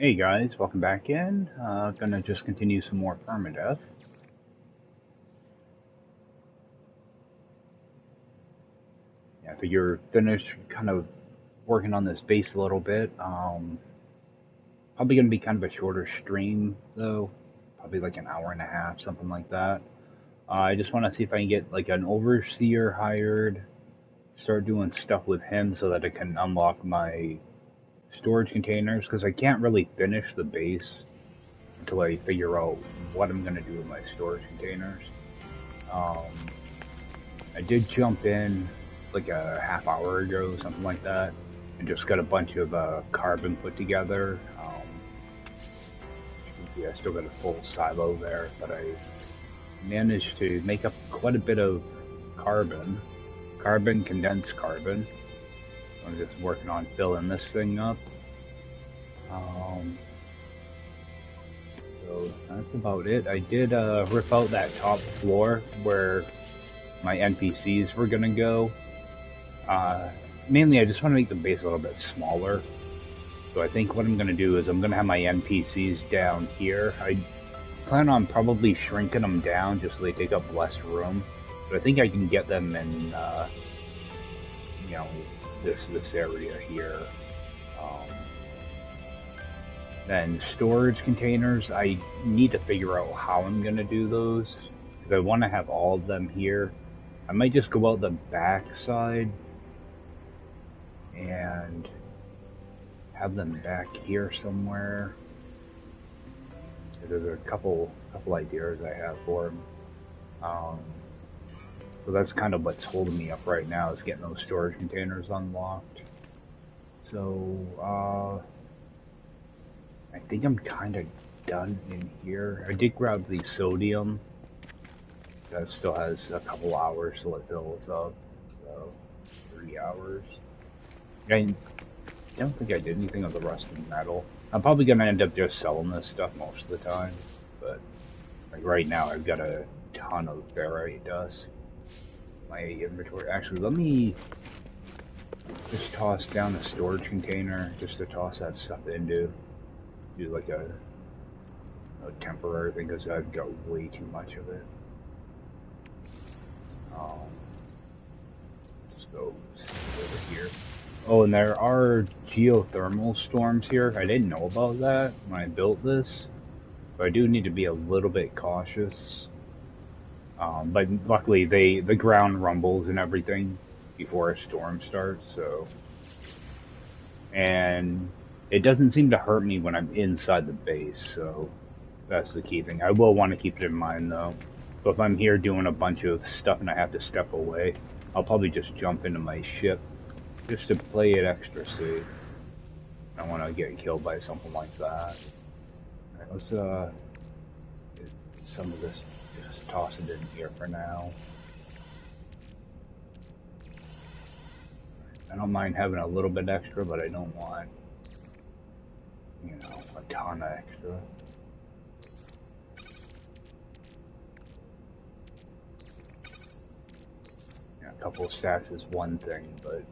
Hey guys, welcome back in. Gonna just continue some more Permadeath. Yeah, I figure finished kind of working on this base a little bit. Probably gonna be kind of a shorter stream though, probably like an hour and a half, something like that. I just want to see if I can get like an overseer hired, start doing stuff with him so that I can unlock my storage containers because I can't really finish the base until I figure out what I'm gonna do with my storage containers. Um, I did jump in like a half hour ago, something like that, and just got a bunch of carbon put together. As you can see, I still got a full silo there, but I managed to make up quite a bit of condensed carbon. I'm just working on filling this thing up. Um, so that's about it. I did rip out that top floor where my NPCs were gonna go. Mainly, I just want to make the base a little bit smaller. So I think what I'm going to do is I'm going to have my NPCs down here. I plan on probably shrinking them down just so they take up less room. But I think I can get them in, you know, this area here. Then storage containers, I need to figure out how I'm going to do those. Because I want to have all of them here. I might just go out the back side and have them back here somewhere. There's a couple ideas I have for them. So that's kind of what's holding me up right now, is getting those storage containers unlocked. So I think I'm kind of done in here. I did grab the sodium. That still has a couple hours till it fills up. So 3 hours. I don't think I did anything with the rusted metal. I'm probably gonna end up just selling this stuff most of the time, but like right now I've got a ton of ferrite dust. My inventory. Actually, let me just toss down a storage container just to toss that stuff into. Do like a temporary thing because I've got way too much of it. Just go over here. Oh, and there are geothermal storms here. I didn't know about that when I built this, but I do need to be a little bit cautious. But luckily, the ground rumbles and everything before a storm starts, so. And it doesn't seem to hurt me when I'm inside the base, so that's the key thing. I will want to keep it in mind, though. So if I'm here doing a bunch of stuff and I have to step away, I'll probably just jump into my ship just to play it extra safe. I don't want to get killed by something like that. Alright, let's get some of this, just toss it in here for now. I don't mind having a little bit extra, but I don't want, you know, a ton of extra. Yeah, a couple of stacks is one thing, but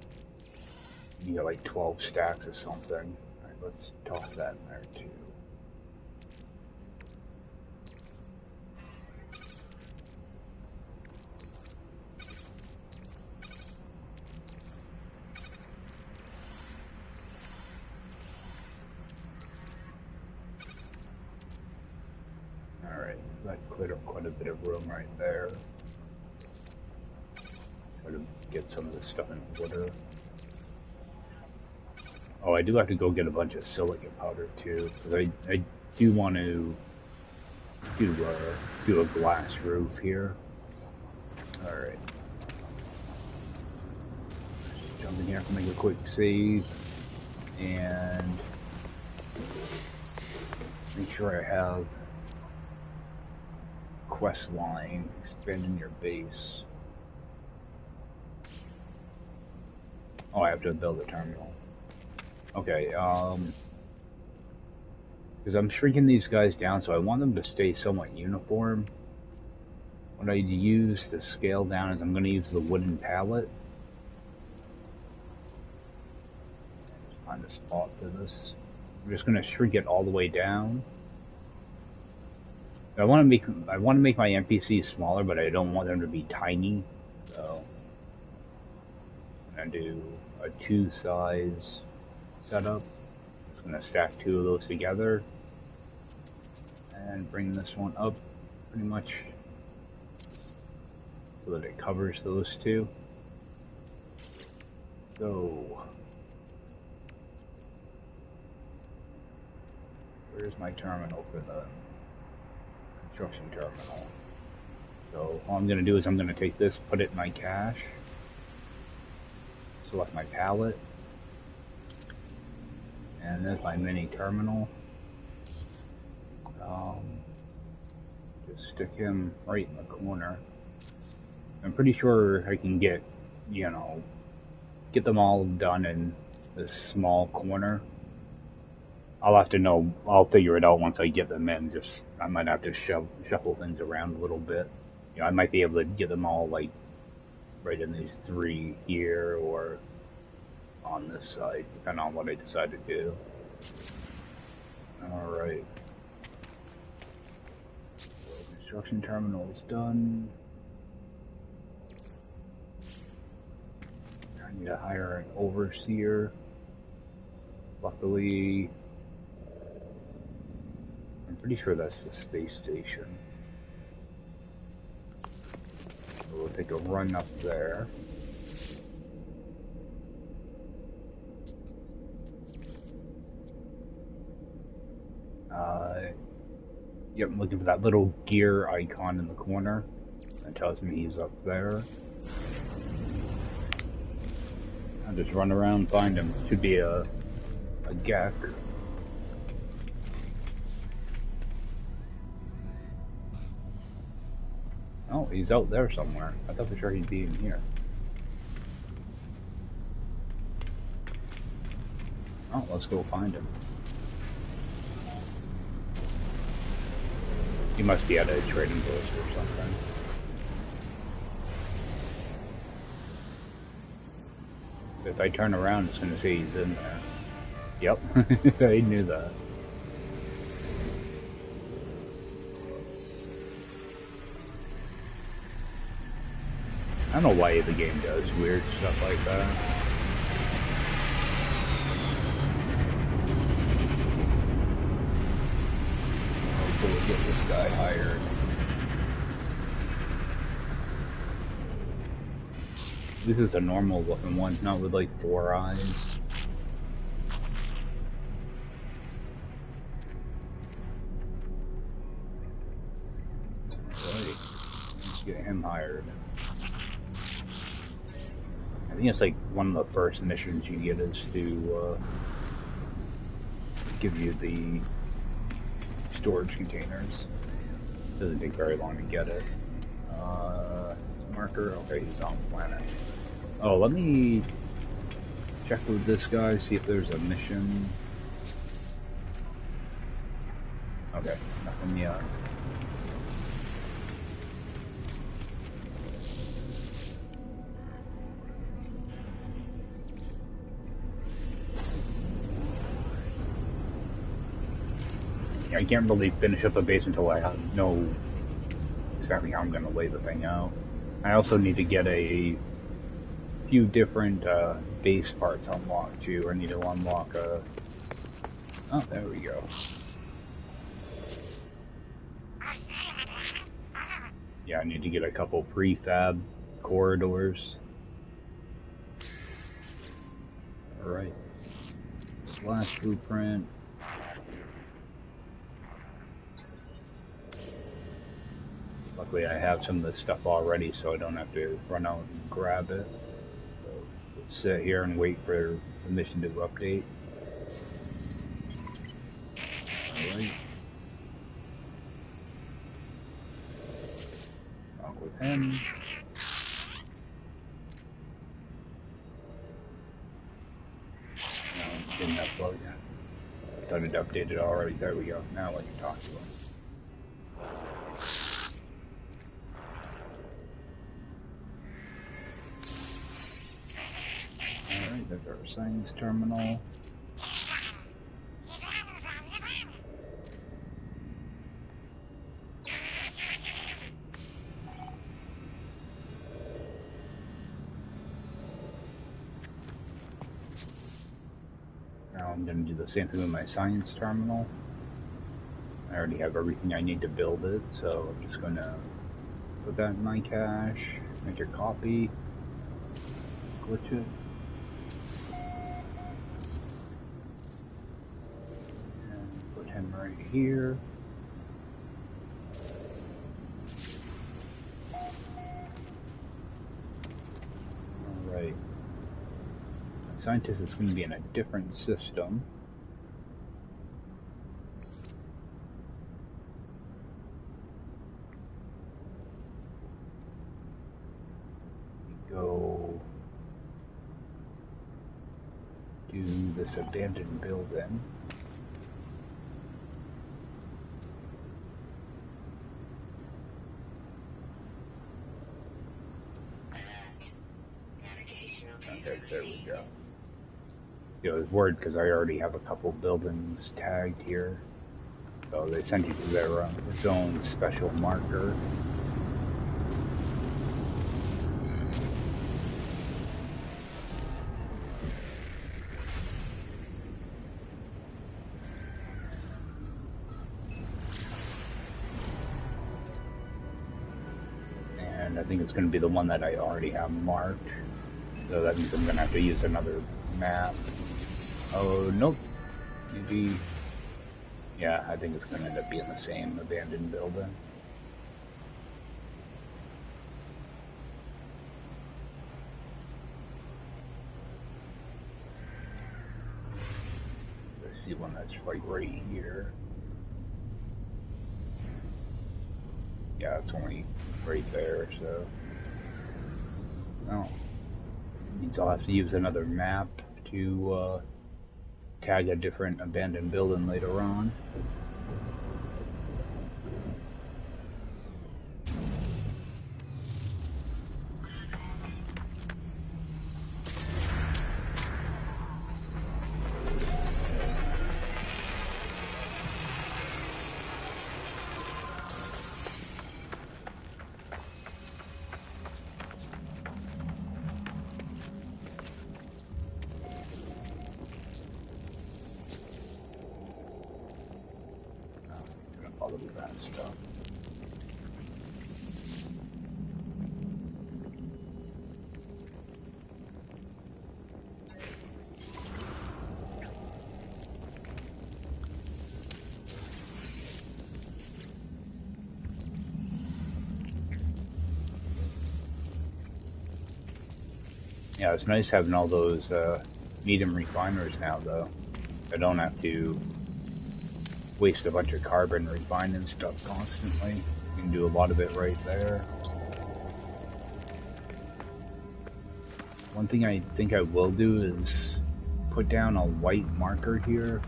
you got like 12 stacks or something. Alright, let's toss that in there too. Alright, so that cleared up quite a bit of room right there. Try to get some of this stuff in order. Oh, I do have to go get a bunch of silica powder too, because I do want to do a glass roof here. Alright. Jump in here, make a quick save, and make sure I have quest line, expanding your base. Oh, I have to build a terminal. Okay, because I'm shrinking these guys down, so I want them to stay somewhat uniform. What I use to scale down is I'm going to use the wooden pallet. Just find a spot for this. I'm just gonna shrink it all the way down. I want to make my NPCs smaller, but I don't want them to be tiny. So I'm gonna do a 2-size setup. Just gonna stack 2 of those together and bring this one up pretty much so that it covers those 2. So where's my terminal for the construction terminal? So all I'm going to do is I'm going to take this, put it in my cache, select my pallet, and there's my mini terminal. Just stick him right in the corner. I'm pretty sure I can get, get them all done in this small corner. I'll have to know, I'll figure it out once I get them in. I might have to shuffle things around a little bit. I might be able to get them all, like, right in these 3 here, or on this side, depending on what I decide to do. Alright. Construction terminal is done. I need to hire an overseer. Luckily, I'm pretty sure that's the space station. So we'll take a run up there. Yep, I'm looking for that little gear icon in the corner. That tells me he's up there. I'll just run around and find him. Should be a gek. Oh, he's out there somewhere. I thought for sure he'd be in here. Oh, let's go find him. He must be at a trading post or something. If I turn around, it's going to say he's in there. Yep, I knew that. I don't know why the game does weird stuff like that. Hopefully get this guy hired. This is a normal looking one, not with like 4 eyes. Right. Let's get him hired. I think it's like one of the first missions you get is to give you the storage containers. Doesn't take very long to get it. Marker, okay, he's on planet. Oh, let me check with this guy, see if there's a mission. Okay, nothing yet. I can't really finish up a base until I know exactly how I'm going to lay the thing out. I also need to get a few different base parts unlocked too. I need to unlock a... Oh, there we go. Yeah, I need to get a couple prefab corridors. Alright. Last blueprint. Luckily I have some of this stuff already, so I don't have to run out and grab it. So let's sit here and wait for the mission to update. Alright. Talk with him. No, didn't upload yet. I thought it updated already. There we go. Now I can talk to him. Alright, there's our science terminal. Now I'm going to do the same thing with my science terminal. I already have everything I need to build it, so I'm just going to put that in my cache, make a copy, glitch it, and put him right here. Alright. Scientist is going to be in a different system. Go do this abandoned building. Okay, there we go. I was worried because I already have a couple buildings tagged here. So they sent you to their its own special marker. And I think it's going to be the one that I already have marked. So that means I'm going to have to use another map. Oh, nope. Maybe... Yeah, I think it's going to end up being the same abandoned building. I see one that's like right here. Yeah, it's only right there, so... Oh. Means I'll have to use another map to tag a different abandoned building later on. All of that stuff. Yeah, it's nice having all those medium refiners now, though. I don't have to waste a bunch of carbon refining stuff constantly. You can do a lot of it right there. One thing I think I will do is put down a white marker here.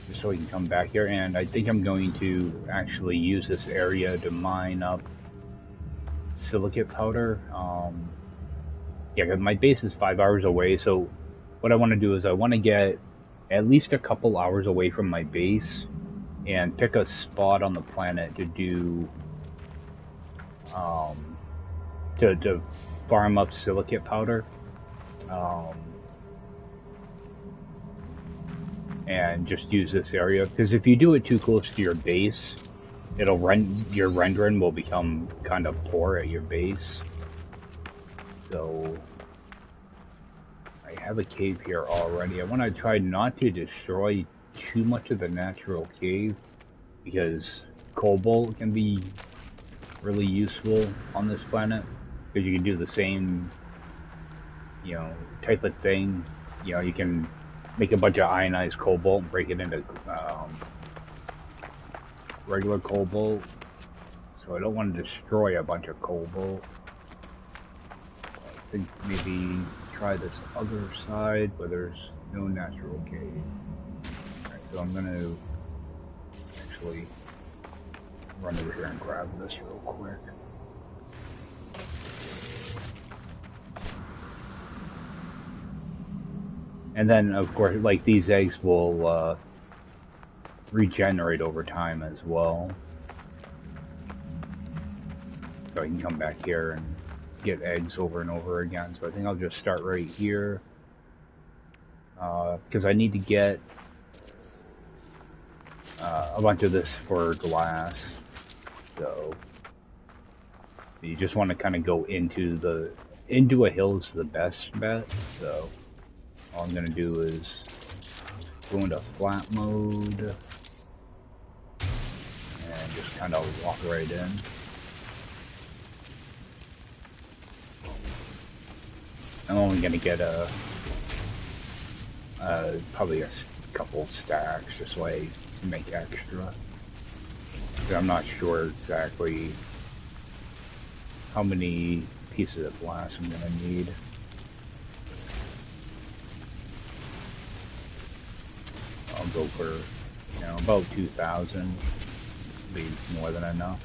Just so we can come back here, and I think I'm going to actually use this area to mine up silicate powder. Yeah, because my base is 5 hours away, so what I want to do is I want to get at least a couple hours away from my base and pick a spot on the planet to do to farm up silicate powder, and just use this area, because if you do it too close to your base, it'll your rendering will become kind of poor at your base. So I have a cave here already. I want to try not to destroy too much of the natural cave, because cobalt can be really useful on this planet, because you can do the same, you know, type of thing. You know, you can make a bunch of ionized cobalt and break it into regular cobalt. So I don't want to destroy a bunch of cobalt. I think maybe try this other side where there's no natural cave. Alright, so I'm going to actually run over here and grab this real quick. And then, of course, like, these eggs will regenerate over time as well. So I can come back here and get eggs over and over again. So I think I'll just start right here. Because I need to get a bunch of this for glass. So you just want to kind of go into a hill is the best bet. So all I'm gonna do is go into flat mode and just kind of walk right in. I'm only gonna get probably a couple stacks just so I can make extra. I'm not sure exactly how many pieces of glass I'm gonna need. I'll go for, you know, about 2,000. Be more than enough.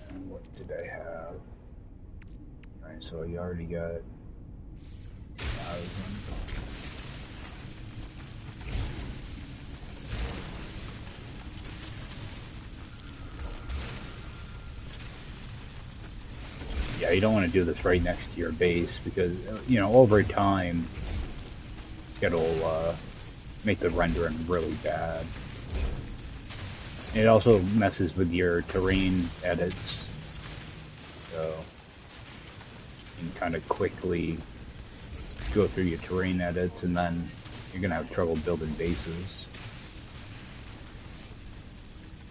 And what did I have? Alright, so you already got 1,000. Yeah, you don't want to do this right next to your base because, you know, over time, it'll make the rendering really bad. It also messes with your terrain edits, so you can kind of quickly go through your terrain edits and then you're going to have trouble building bases.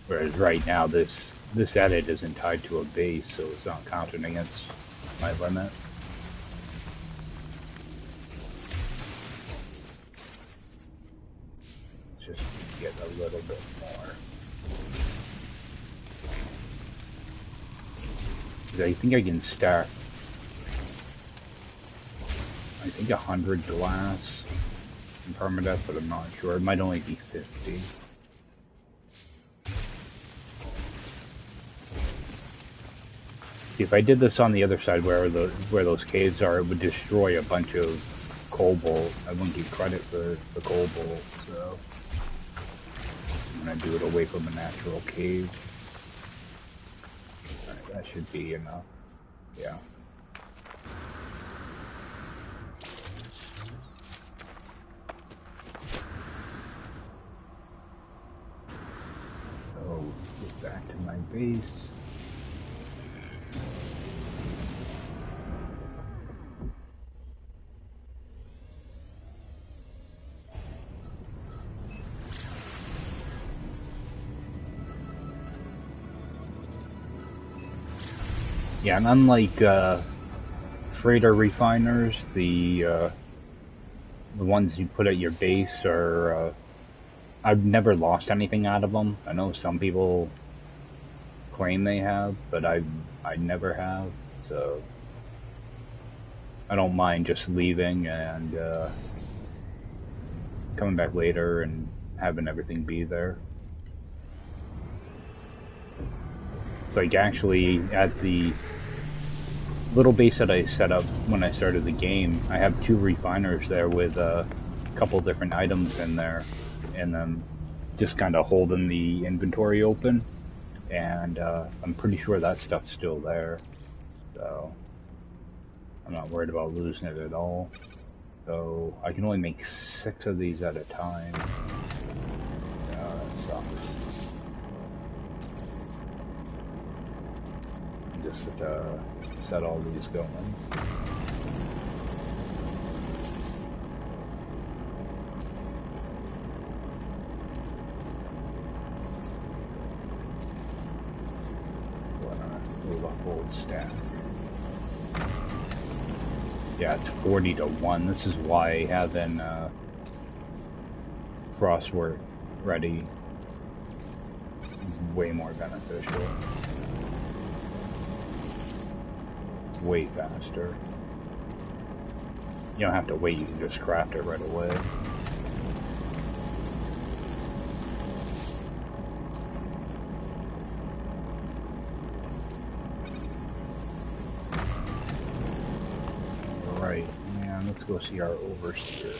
Whereas right now, this edit isn't tied to a base, so it's not counting against my limit. Let's just get a little bit more. I think I can stack, I think 100 glass in Permadeath, but I'm not sure. It might only be 50. If I did this on the other side where those caves are, it would destroy a bunch of cobalt. I wouldn't get credit for the cobalt, so I'm gonna do it away from a natural cave. Alright, that should be enough. Yeah. So get back to my base. Yeah, and unlike freighter refiners, the ones you put at your base are, I've never lost anything out of them. I know some people claim they have, but I never have, so I don't mind just leaving and coming back later and having everything be there. It's like actually at the little base that I set up when I started the game, I have 2 refiners there with a couple different items in there, and then just kind of holding the inventory open, and I'm pretty sure that stuff's still there, so I'm not worried about losing it at all. So I can only make 6 of these at a time. That sucks. Just set all these going. Move a full stack. Yeah, it's 40 to 1. This is why having Frostwork ready is way more beneficial. Way faster. You don't have to wait, you can just craft it right away. Alright, and let's go see our overseer.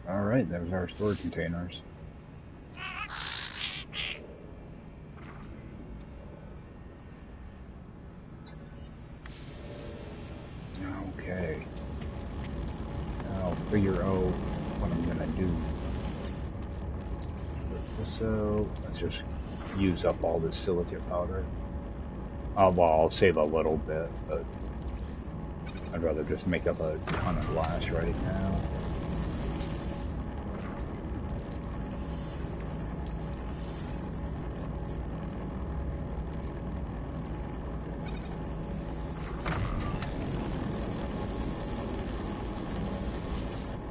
Alright, there's our storage containers. Okay. I'll figure out what I'm gonna do. So, let's just use up all this silicate powder. Well, I'll save a little bit, but I'd rather just make up a ton of glass right now.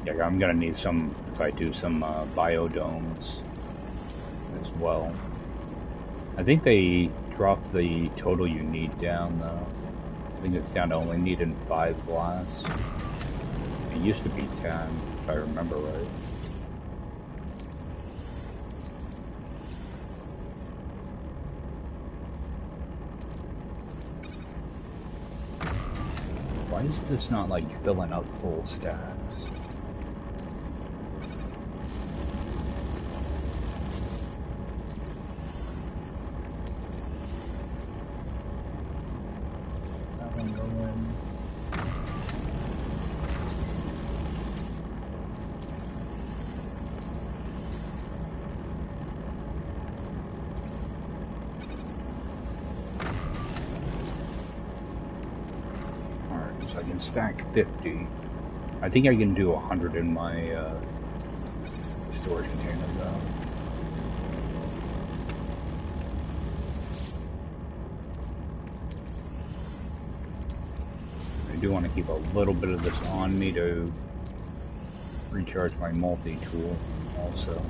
Yeah, I'm gonna need some, if I do some biodomes as well. I think they dropped the total you need down though. I think it's down to only needing 5 glass. It used to be 10, if I remember right. Why is this not like filling up full stacks? Stack 50. I think I can do 100 in my storage container though. I do want to keep a little bit of this on me to recharge my multi-tool also.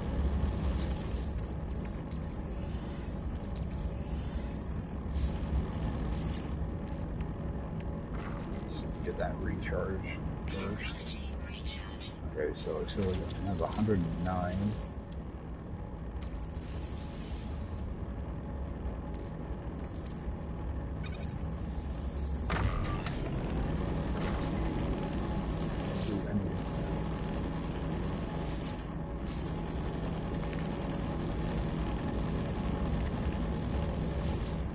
That recharge first. Okay, so it has 109.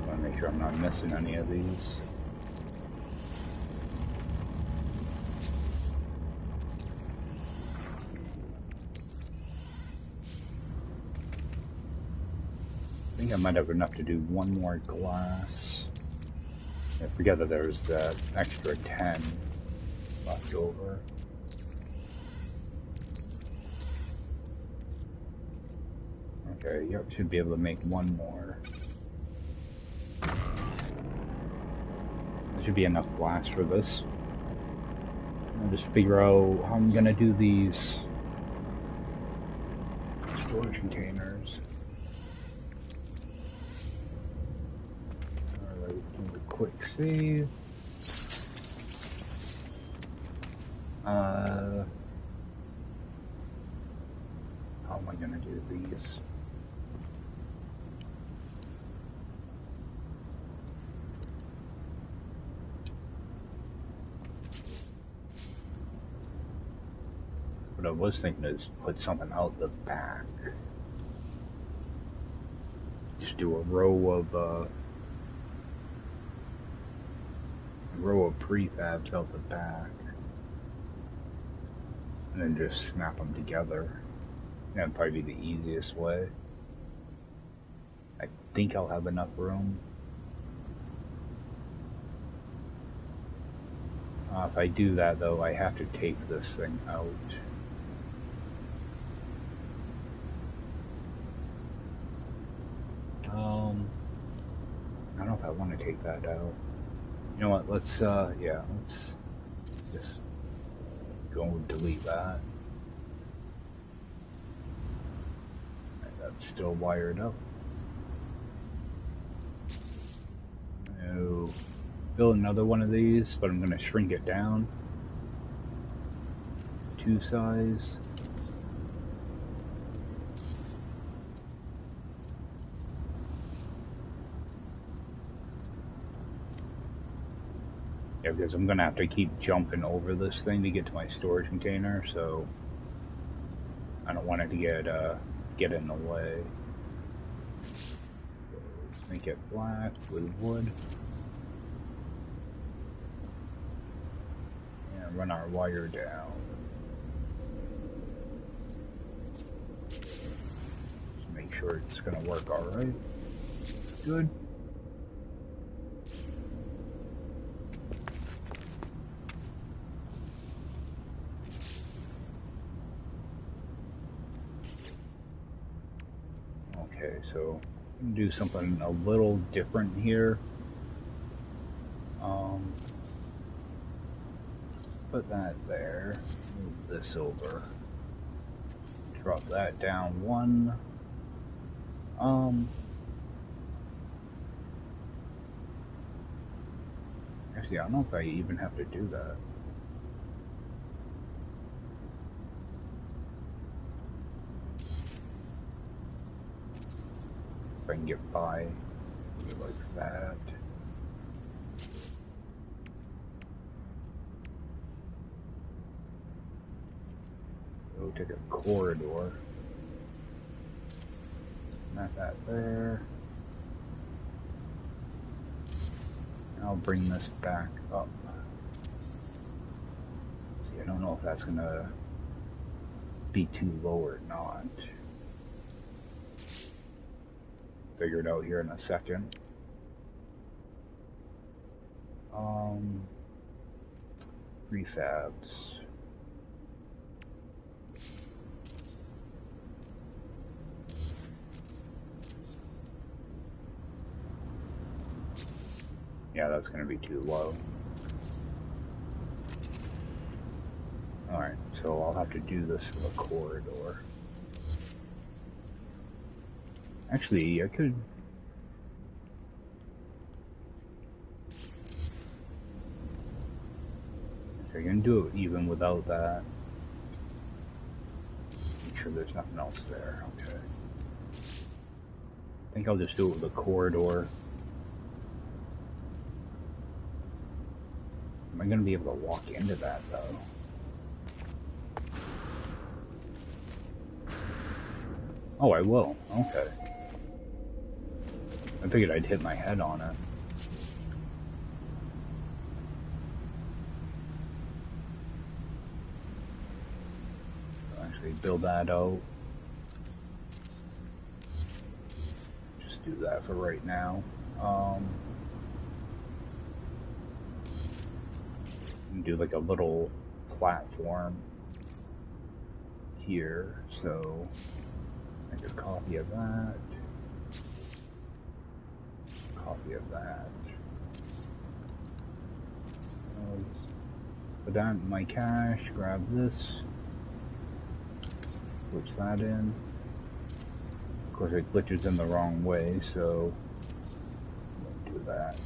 I want to make sure I'm not missing any of these. I think I might have enough to do one more glass. I forget that there's that extra 10 left over. Okay, yep, should be able to make one more. There should be enough glass for this. I'll just figure out how I'm gonna do these storage containers. Quick save. How am I gonna do these? What I was thinking is put something out the back. Just do a row of prefabs out the back, and then just snap them together. That'd probably be the easiest way. I think I'll have enough room. If I do that though, I have to take this thing out. I don't know if I want to take that out. You know what, let's, yeah, let's just go and delete that. And that's still wired up. Now, build another one of these, but I'm going to shrink it down to size. Yeah, because I'm gonna have to keep jumping over this thing to get to my storage container, so I don't want it to get in the way. So let's make it black with wood. And run our wire down. Just make sure it's gonna work alright. Good. Okay, so do something a little different here. Put that there. Move this over. Drop that down one. Actually, I don't know if I even have to do that. If I can get by like that. So take a corridor. Not that there. I'll bring this back up. See, I don't know if that's gonna be too low or not. Figure it out here in a second. Prefabs. Yeah, that's gonna be too low. Alright, so I'll have to do this for the corridor. Actually, I could... I can do it even without that. Make sure there's nothing else there. Okay. I think I'll just do it with the corridor. Am I going to be able to walk into that, though? Oh, I will. Okay. I figured I'd hit my head on it. I'll actually build that out. Just do that for right now. Do like a little platform here, so make a copy of that. Copy of that. Let's put that in my cache, grab this, push that in. Of course it glitches in the wrong way, so don't do that.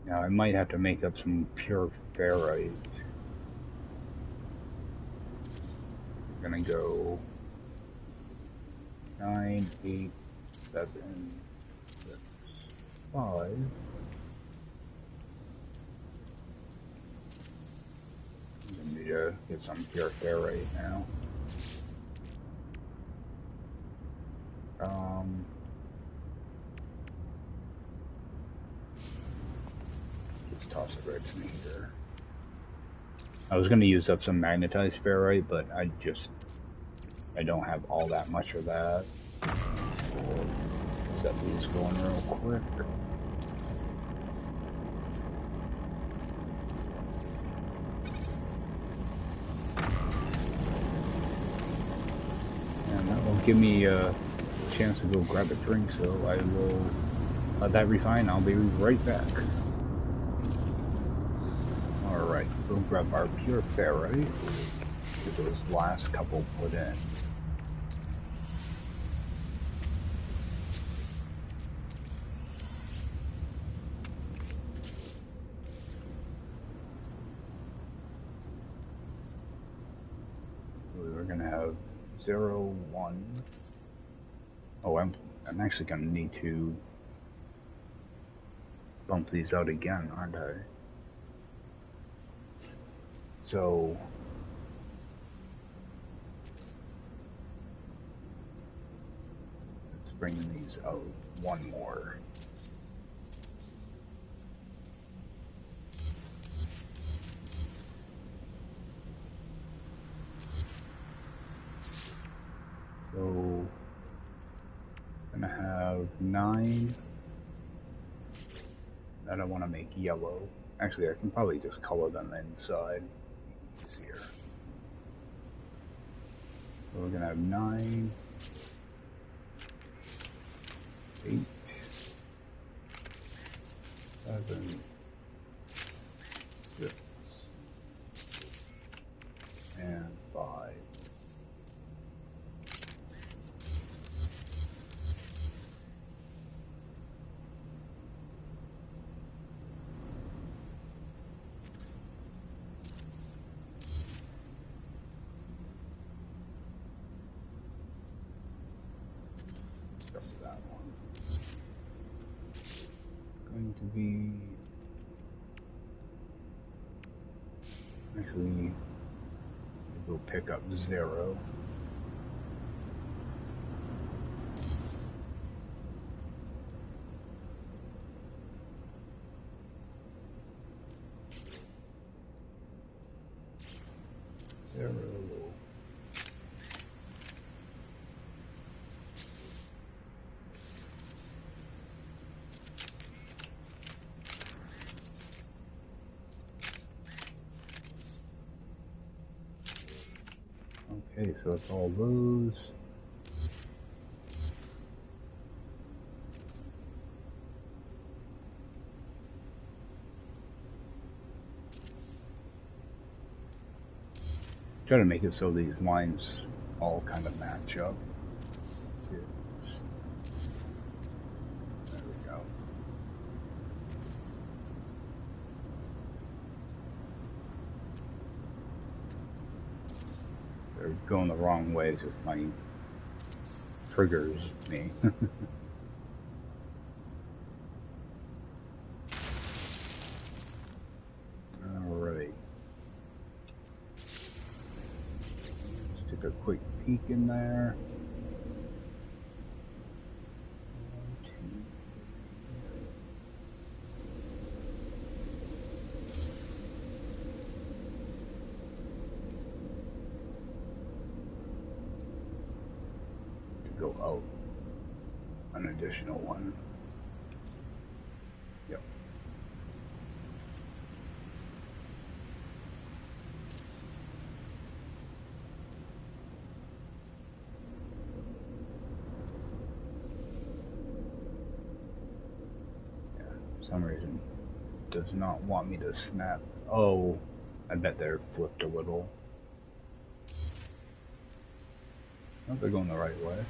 Now I might have to make up some pure ferrite. I'm gonna go 9, 8, 7, 6, 5. I need to get some pure ferrite now. Just toss it right in here. I was going to use up some magnetized ferrite, but I don't have all that much of that. Set these going real quick. And that will give me a chance to go grab a drink, so I will let that refine. I'll be right back. Alright, we'll grab our pure ferrite. Get those last couple put in. 0, 1. Oh, I'm actually gonna need to bump these out again, aren't I? So let's bring these out one more. So I'm gonna have 9 that I want to make yellow. Actually, I can probably just color them inside. Easier. So we're gonna have 9, 8, 7, 6, and 5. That one. Going to be actually we'll pick up 0. Okay, so it's all those. Try to make it so these lines all kind of match up. There we go. They're going the wrong way, it's just my triggers me. Alright. Let's take a quick peek in there. Go out an additional one. Yep. Yeah, for some reason it does not want me to snap. Oh, I bet they're flipped a little. Oh, they're going the right way.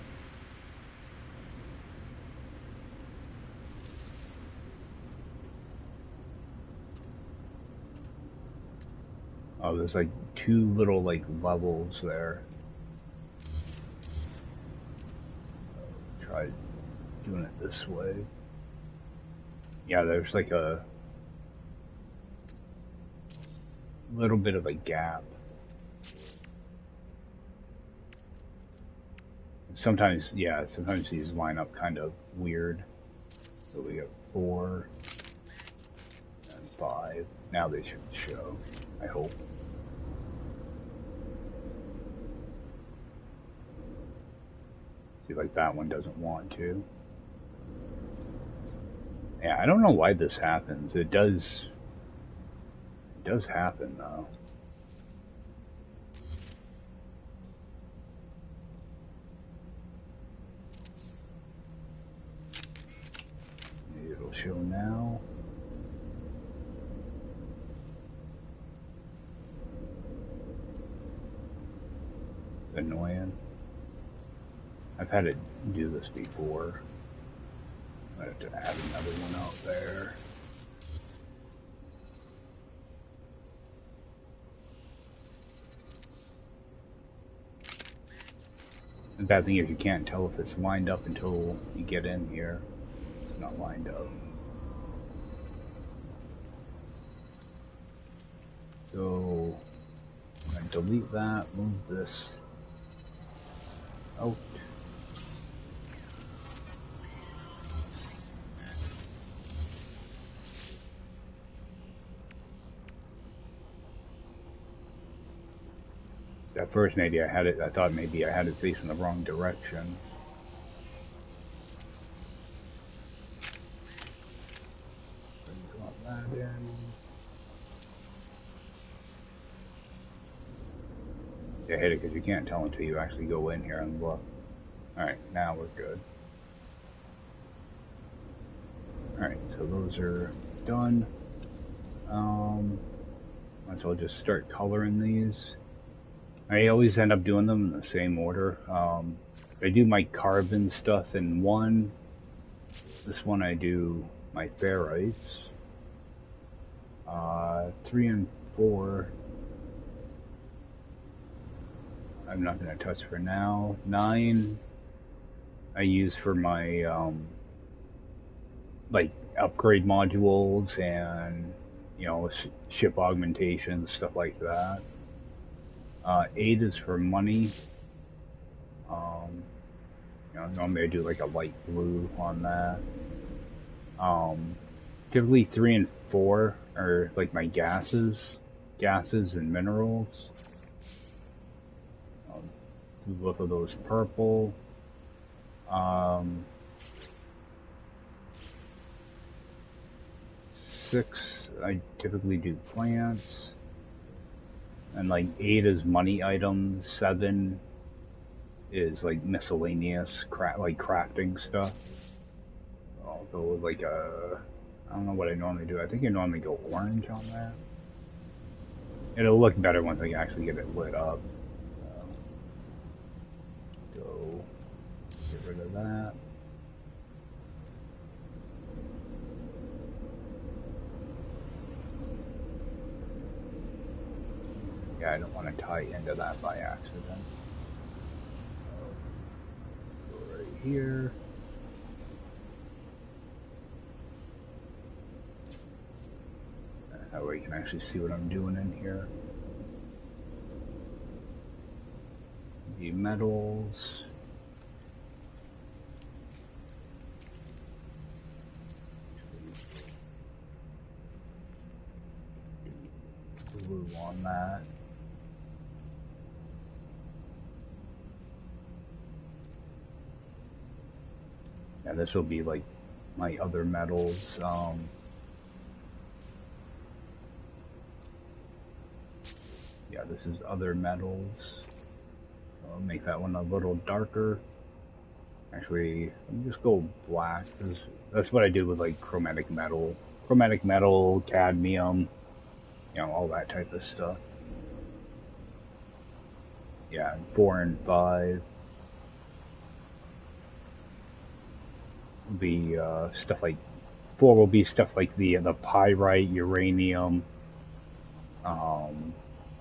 Oh, there's like 2 little like levels there. Try doing it this way. Yeah, there's like a little bit of a gap. Sometimes, yeah, sometimes these line up kind of weird. So we have 4 and 5. Now they should show, I hope. See, like that one doesn't want to. Yeah, I don't know why this happens. It does happen though. Maybe it'll show now. Annoying. I've had it do this before. I have to add another one out there. The bad thing is you can't tell if it's lined up until you get in here. It's not lined up. So I'm going to delete that, move this out. At first, maybe I thought maybe I had it facing the wrong direction. Drop that in. Yeah, hit it because you can't tell until you actually go in here and look. Alright, now we're good. Alright, so those are done. Might as well just start coloring these. I always end up doing them in the same order. I do my carbon stuff in one. This one I do my ferrites. 3 and 4 I'm not going to touch for now. 9 I use for my like upgrade modules and ship augmentations, stuff like that. 8 is for money. Normally I do like a light blue on that. Typically 3 and 4 are like my gases and minerals. Do both of those purple. 6 I typically do plants. And like 8 is money items, 7 is like miscellaneous, like crafting stuff. I'll go with like I don't know what I normally do. I think I normally go orange on that. It'll look better once I actually get it lit up. Go get rid of that. Yeah, I don't want to tie into that by accident. Go right here. That way you can actually see what I'm doing in here. The metals. Blue on that. And this will be like my other metals. Yeah, this is other metals. I'll make that one a little darker. Actually, let me just go black. That's what I did with like chromatic metal, cadmium, all that type of stuff. Yeah, 4 and 5 will be stuff like 4 will be stuff like the pyrite, uranium,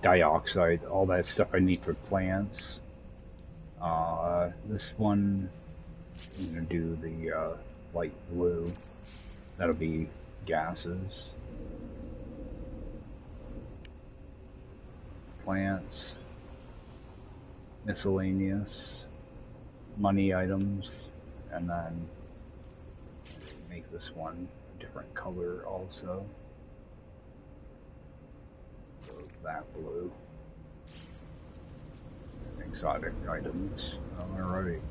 dioxide, all that stuff I need for plants. This one, I'm gonna do the light blue. That'll be gases. Plants, miscellaneous, money items, and then make this one a different color also. So that blue. Exotic items. Alrighty.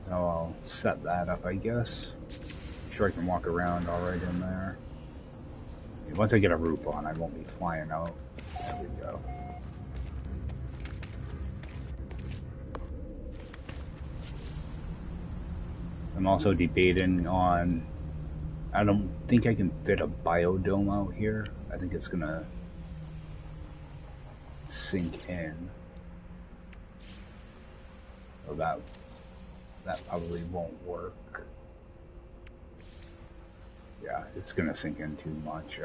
So I'll set that up, I guess. Sure I can walk around alright in there. Once I get a roof on, I won't be flying out. There we go. I'm also debating on... I don't think I can fit a biodome out here. I think it's gonna sink in. So that probably won't work. Yeah, it's gonna sink in too much.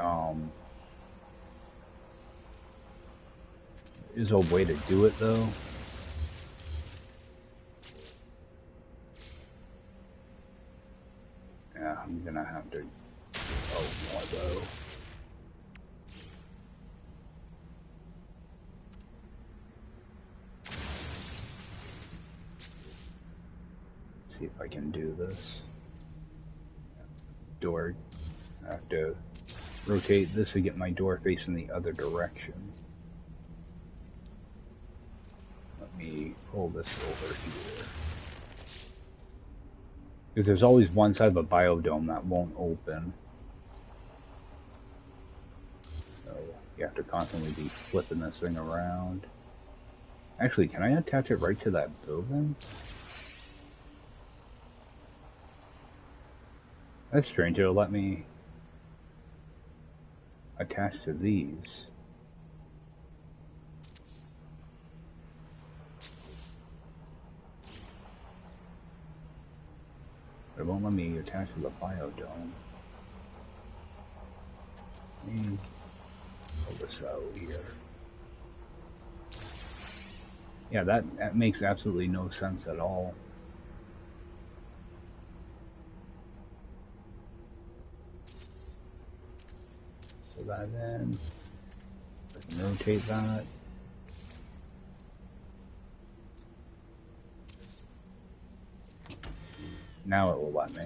There's a way to do it though. Yeah, I'm gonna have to. Oh, more though. See if I can do this. Door. I have to rotate this to get my door facing the other direction. Let me pull this over here. Because there's always one side of a biodome that won't open. So you have to constantly be flipping this thing around. Actually, can I attach it right to that building? That's strange, it'll let me attach to these. It won't let me attach to the biodome. Let me pull this out here. Yeah, that makes absolutely no sense at all. So that then, I can rotate that. Now it will let me.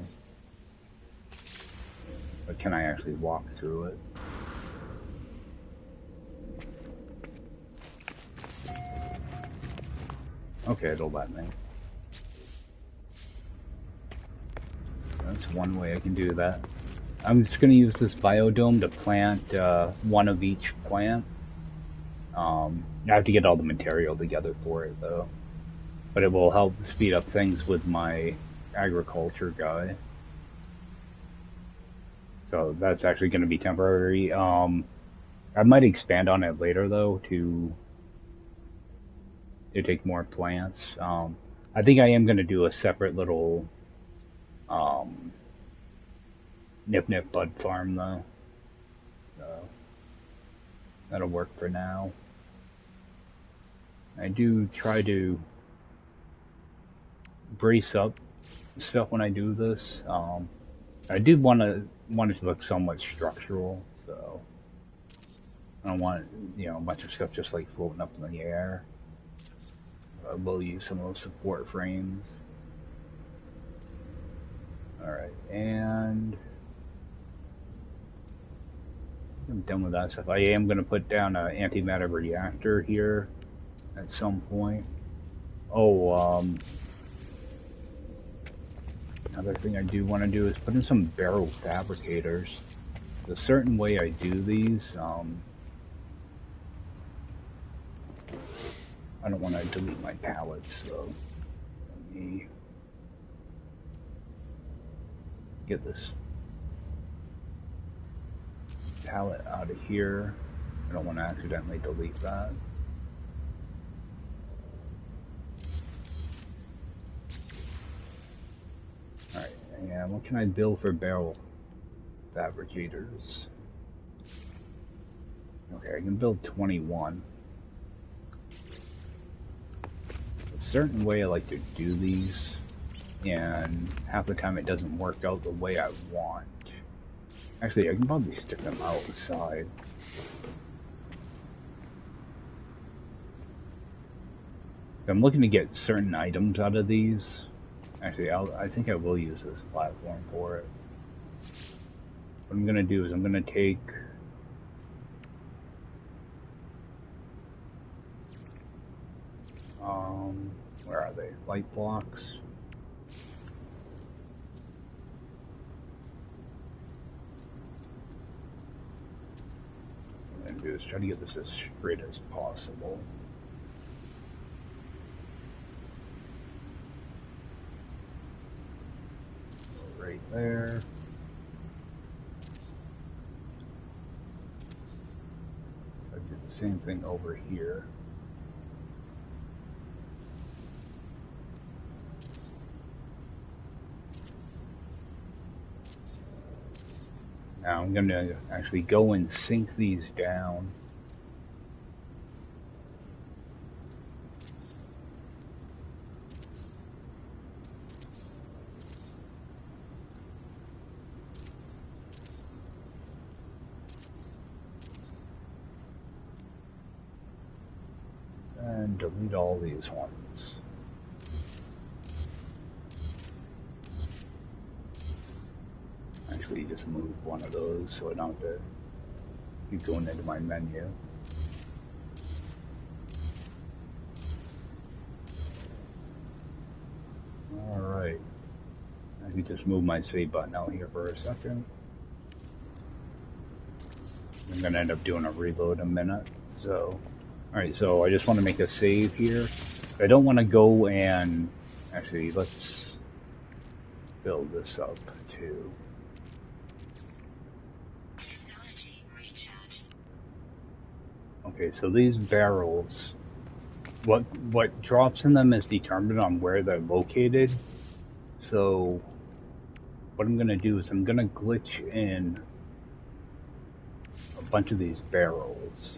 But can I actually walk through it? Okay, it'll let me. That's one way I can do that. I'm just going to use this biodome to plant one of each plant. I have to get all the material together for it, though. But it will help speed up things with my agriculture guy. So that's actually going to be temporary. I might expand on it later, though, to take more plants. I think I am going to do a separate little nip nip bud farm, though. So that'll work for now. I do try to brace up stuff when I do this. I do want it to look somewhat structural, so I don't want, a bunch of stuff just like floating up in the air. I will use some of those support frames. Alright, and I'm done with that stuff. I am going to put down an antimatter reactor here at some point. Oh, another thing I do want to do is put in some barrel fabricators. The certain way I do these, I don't want to delete my pallets, so let me get this pallet out of here. I don't want to accidentally delete that. Alright, and what can I build for barrel fabricators? Okay, I can build 21. A certain way I like to do these, and half the time it doesn't work out the way I want. Actually, I can probably stick them outside. I'm looking to get certain items out of these. Actually, I think I will use this platform for it. What I'm going to do is I'm going to take where are they? Light blocks. What I'm going to do is try to get this as straight as possible. Right there. I do the same thing over here. Now I'm going to actually go and sink these down. delete all these ones. Actually, just move one of those so I don't have to keep going into my menu. Alright. I can just move my save button out here for a second. I'm gonna end up doing a reload in a minute. So, alright, so I just want to make a save here. I don't want to go and... Actually, let's build this up too. Okay, so these barrels, what drops in them is determined on where they're located. So what I'm gonna do is I'm gonna glitch in a bunch of these barrels.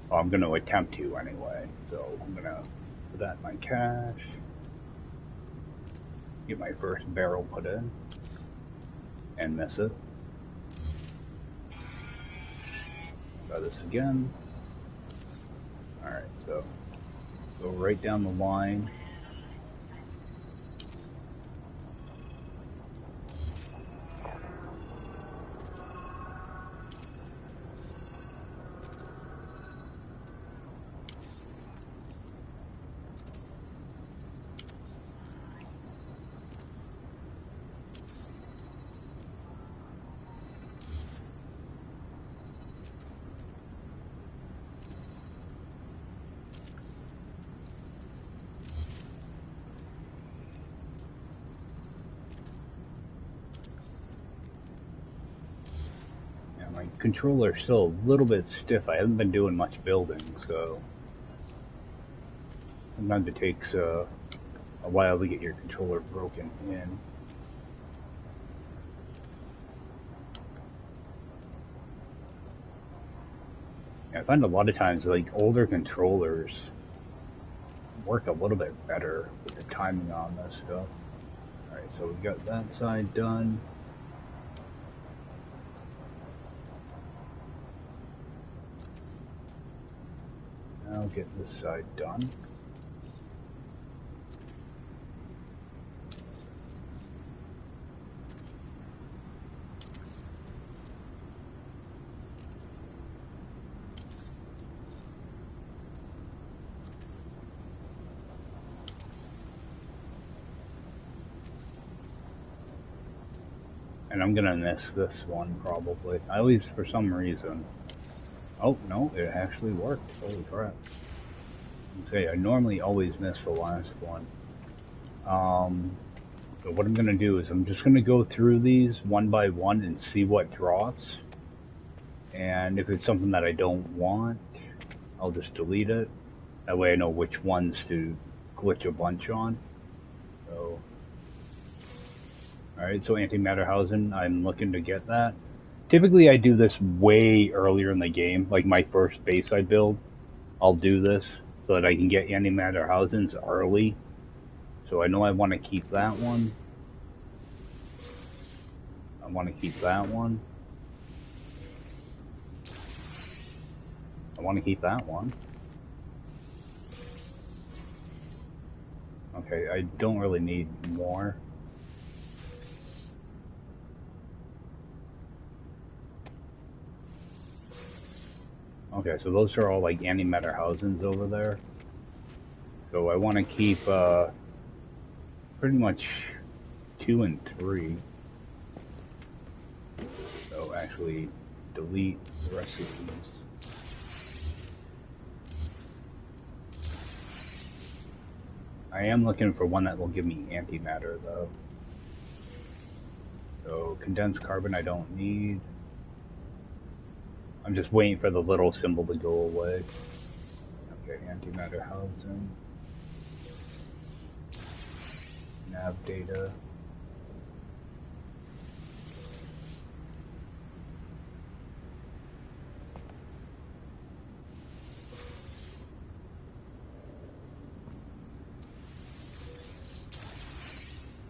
Well, I'm gonna attempt to anyway. So I'm gonna put that in my cache. Get my first barrel put in and miss it. Try this again. Alright, so go right down the line. My controller's still a little bit stiff. I haven't been doing much building, so sometimes it takes a while to get your controller broken in. I find a lot of times like older controllers work a little bit better with the timing on this stuff. Alright, so we got that side done. Now get this side done. And I'm gonna miss this one probably. At least for some reason. Oh, no, it actually worked. Holy crap. Okay, I normally always miss the last one. So what I'm going to do is I'm just going to go through these one by one and see what drops. And if it's something that I don't want, I'll just delete it. That way I know which ones to glitch a bunch on. So, alright, so antimatter housing, I'm looking to get that. Typically I do this way earlier in the game, like my first base I build, I'll do this so that I can get antimatter housings early. So I know I want to keep that one. I want to keep that one. I want to keep that one. Okay, I don't really need more. Okay, so those are all like antimatter housings over there. So I want to keep pretty much 2 and 3. So actually delete the rest of these. I am looking for one that will give me antimatter though. So condensed carbon I don't need. I'm just waiting for the little symbol to go away. Okay, antimatter housing. Nav data.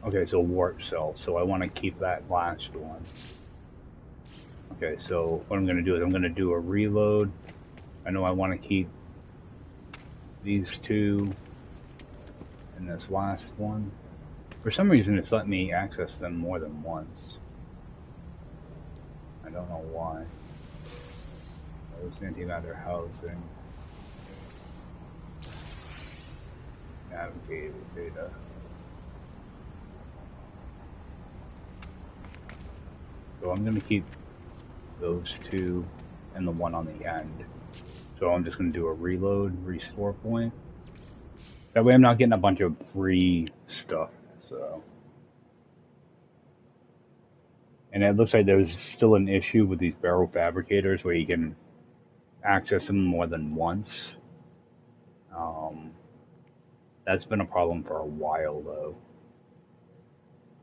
Okay, so warp cell. So I want to keep that last one. Okay, so what I'm going to do is I'm going to do a reload. I know I want to keep these two and this last one. For some reason, it's letting me access them more than once. I don't know why. Those antimatter housing. Navigated data. So I'm going to keep those two and the one on the end. So I'm just going to do a reload, restore point. That way I'm not getting a bunch of free stuff. So, and it looks like there's still an issue with these barrel fabricators where you can access them more than once. That's been a problem for a while though.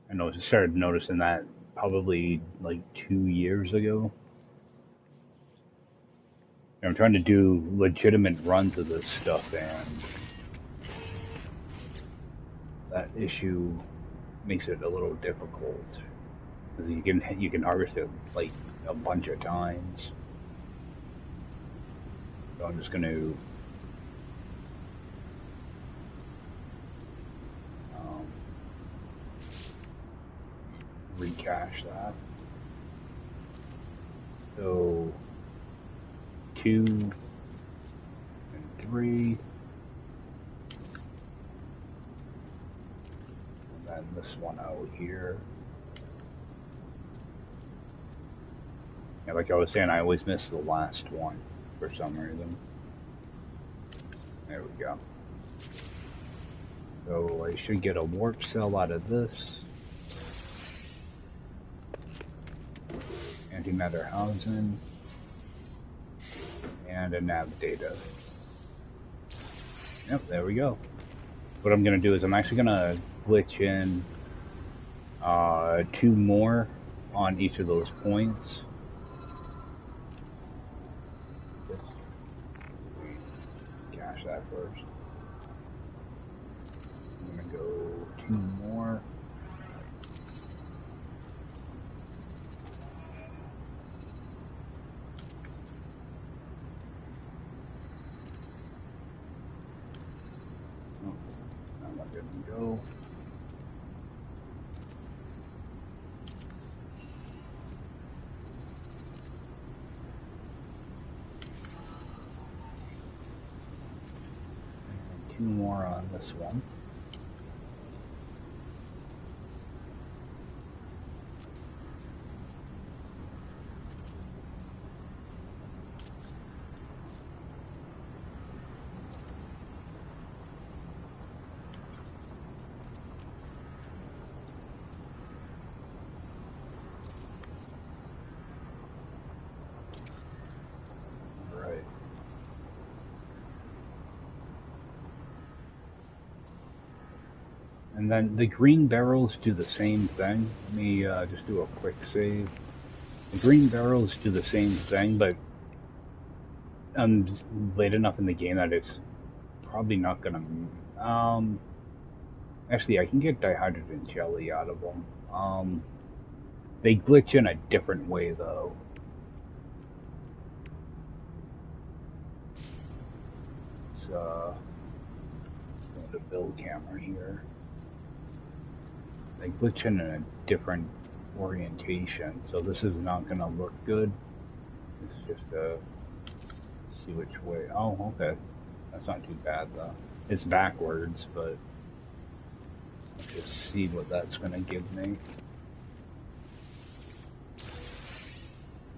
I started noticing that probably like 2 years ago. I'm trying to do legitimate runs of this stuff, and that issue makes it a little difficult because you can harvest it like a bunch of times. So I'm just going to recache that. So 2 and 3, and then this one out here. Yeah, like I was saying, I always miss the last one for some reason. There we go. So I should get a warp cell out of this. Antimatter housing. And a nav data. Yep, there we go. What I'm going to do is I'm actually going to glitch in 2 more on each of those points. Cache that first. I'm going to go 2 more. Oh, that didn't go. And 2 more on this one. And then the green barrels do the same thing. Let me just do a quick save. The green barrels do the same thing, but I'm late enough in the game that it's probably not gonna. Actually, I can get dihydrogen jelly out of them. They glitch in a different way though. It's the build camera here. They glitch in a different orientation, so this is not gonna look good. It's just see which way. Oh, okay. That's not too bad though. It's backwards, but let's just see what that's gonna give me.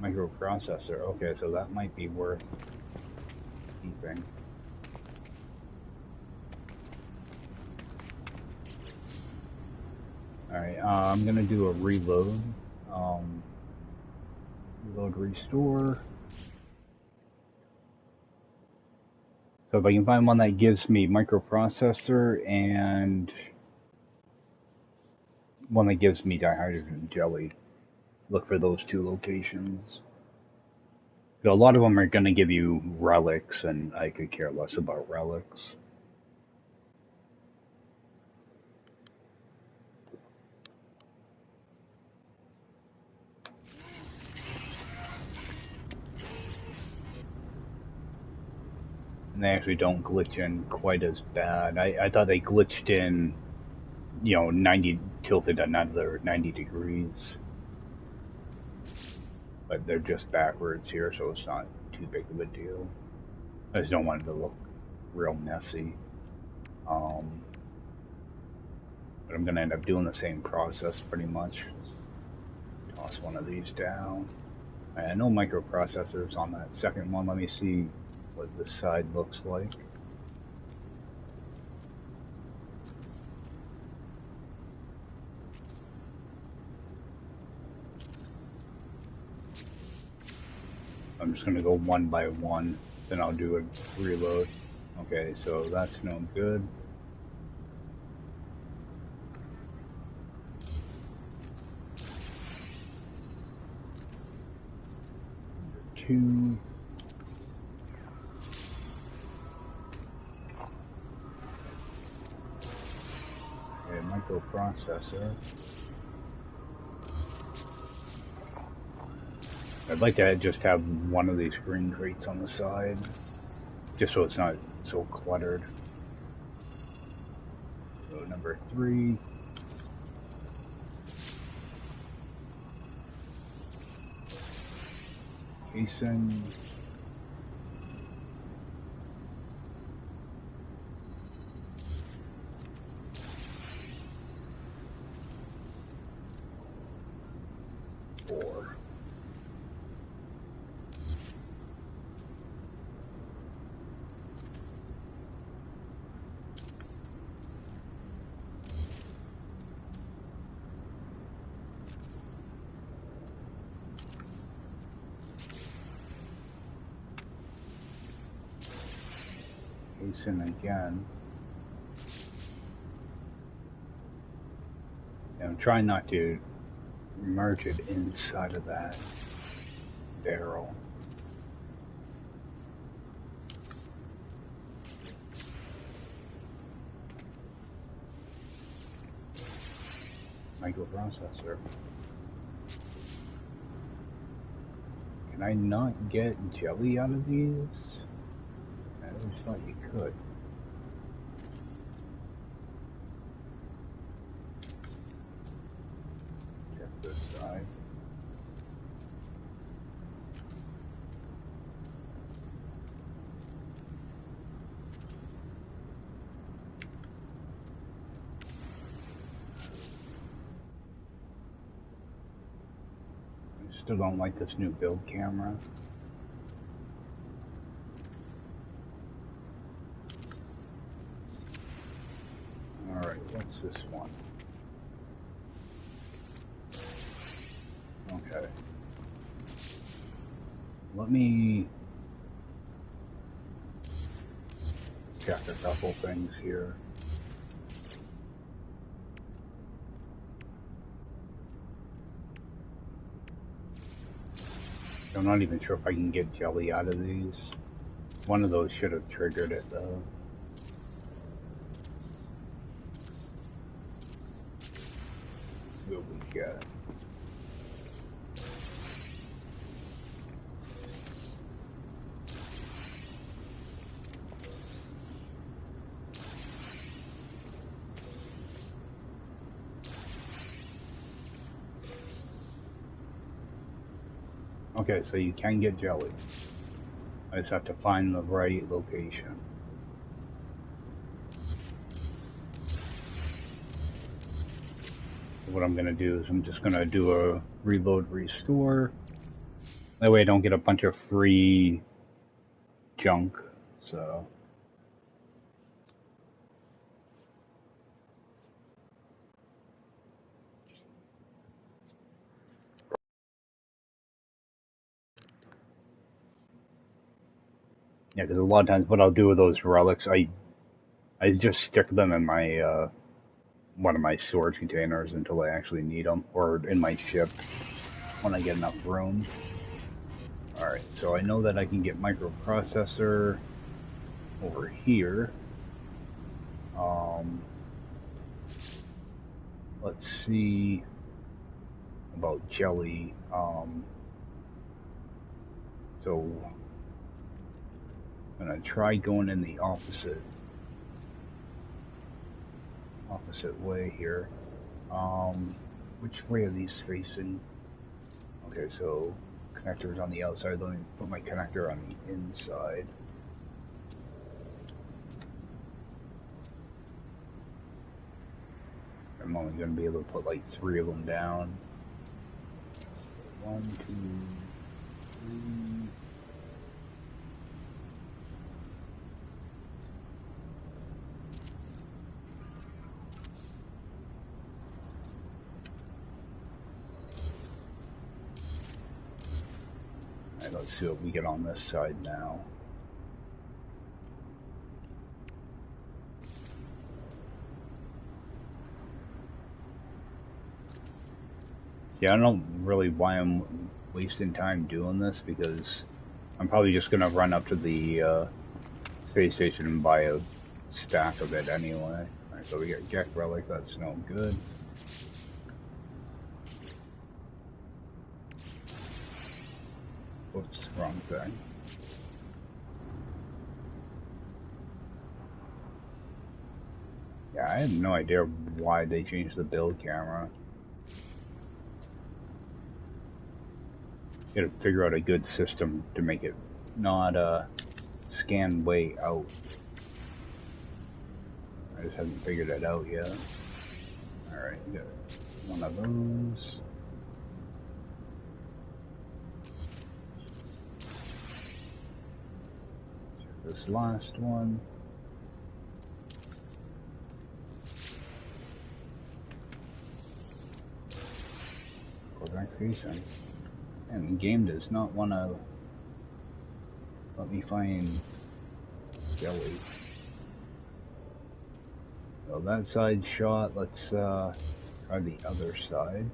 Microprocessor. Okay, so that might be worth keeping. Alright, I'm gonna do a reload. Reload, restore. So if I can find one that gives me microprocessor and one that gives me dihydrogen jelly, look for those 2 locations. So a lot of them are going to give you relics, and I could care less about relics. And they actually don't glitch in quite as bad. I thought they glitched in, 90, tilted another 90 degrees. But they're just backwards here, so it's not too big of a deal. I just don't want it to look real messy. But I'm going to end up doing the same process pretty much. Toss one of these down. I know microprocessors on that second one. Let me see what this side looks like. I'm just going to go one by one, then I'll do a reload. Okay, so that's no good. Two. Okay, microprocessor. I'd like to just have one of these green crates on the side, just so it's not so cluttered. So number 3. Casing. Casing again. And I'm trying not to merge it inside of that barrel. Microprocessor. Can I not get jelly out of these? I always thought you could. Check this side. I still don't like this new build camera. Alright, what's this one? Okay. Let me check a couple things here. I'm not even sure if I can get jelly out of these. One of those should have triggered it though. See what we get. Okay, so you can get jelly. I just have to find the right location. What I'm going to do is I'm just going to do a reload restore. That way I don't get a bunch of free junk. So yeah, because a lot of times what I'll do with those relics, I just stick them in my one of my storage containers until I actually need them, or in my ship when I get enough room. Alright, so I know that I can get microprocessor over here. Let's see about jelly. So I'm gonna try going in the opposite way here. Which way are these facing? Okay, so connector's on the outside. Let me put my connector on the inside. I'm only going to be able to put like 3 of them down. 1, 2, 3. Alright, let's see what we get on this side now. Yeah, I don't know really why I'm wasting time doing this, because I'm probably just going to run up to the space station and buy a stack of it anyway. Alright, so we got Jack Relic, that's no good. Whoops, wrong thing. Yeah, I had no idea why they changed the build camera. Gotta figure out a good system to make it not scan way out. I just haven't figured it out yet. Alright, got one of those. Check this last one. Go back station. And the game does not want to let me find jelly. So that side shot, let's try the other side.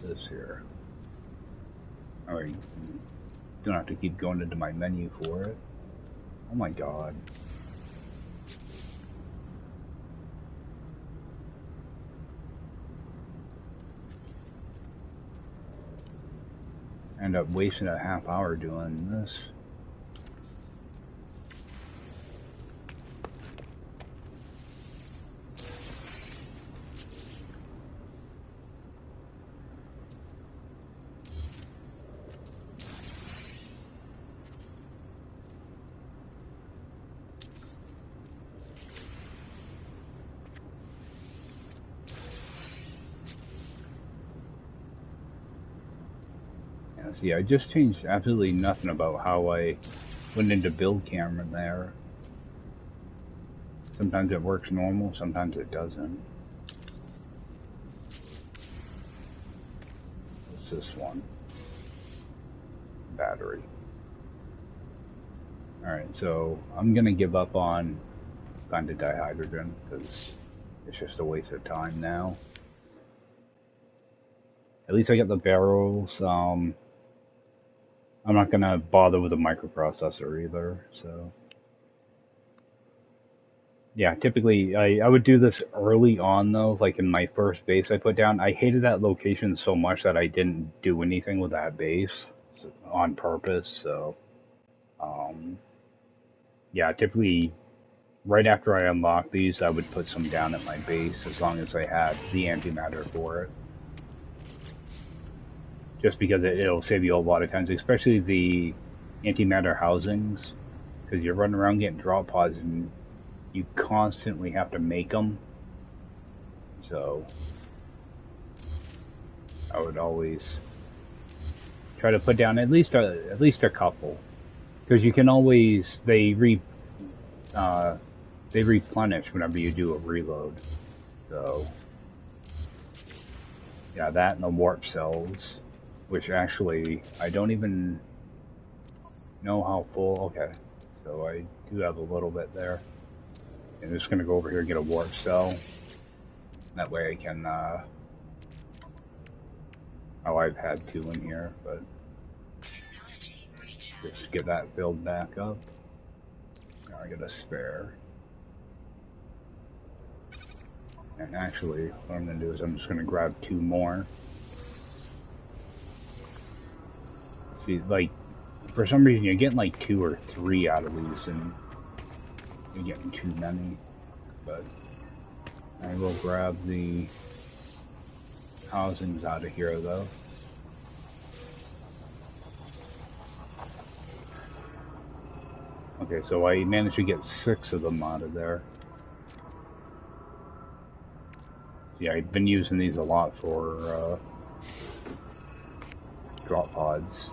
This here. Alright, don't have to keep going into my menu for it. Oh my god. End up wasting a half hour doing this. See, I just changed absolutely nothing about how I went into build camera there. Sometimes it works normal, sometimes it doesn't. What's this one? Battery. Alright, so I'm gonna give up on going to dihydrogen because it's just a waste of time now. At least I got the barrels. I'm not gonna bother with a microprocessor either, so. Yeah, typically I would do this early on though, like in my first base I put down. I hated that location so much that I didn't do anything with that base on purpose, so. Yeah, typically right after I unlock these, I would put some down at my base as long as I had the antimatter for it. Just because it'll save you a lot of times, especially the antimatter housings, because you're running around getting drop pods and you constantly have to make them. So I would always try to put down at least a couple, because you can always they replenish whenever you do a reload. So yeah, that and the warp cells, which actually I don't even know how full. Okay, so I do have a little bit there. I'm just gonna go over here and get a warp cell. That way I can. Oh, I've had 2 in here, but just get that filled back up. Now I got a spare. And actually, what I'm going to do is I'm just going to grab 2 more. See, like, for some reason you're getting like 2 or 3 out of these, and you're getting too many. But I will grab the housings out of here, though. Okay, so I managed to get 6 of them out of there. Yeah, I've been using these a lot for drop pods.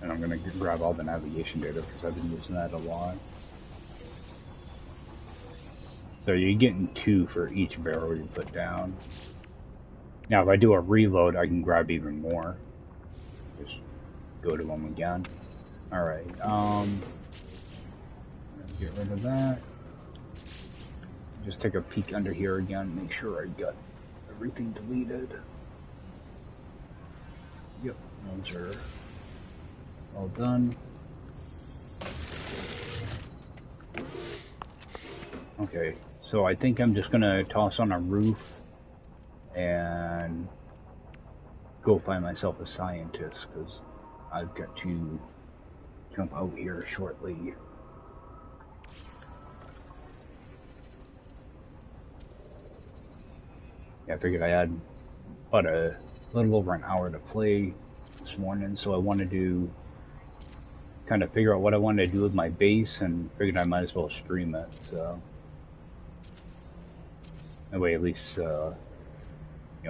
And I'm going to grab all the navigation data because I've been using that a lot. So you're getting 2 for each barrel you put down. Now if I do a reload, I can grab even more. Just go to them again. Alright, get rid of that. Just take a peek under here again, make sure I got everything deleted. Yep, those are all done. Okay, so I think I'm just gonna toss on a roof and go find myself a scientist, because I've got to jump out here shortly. Yeah, I figured I had about a little over an hour to play this morning, so I wanted to kind of figure out what I wanted to do with my base, and figured I might as well stream it, so that way at least, you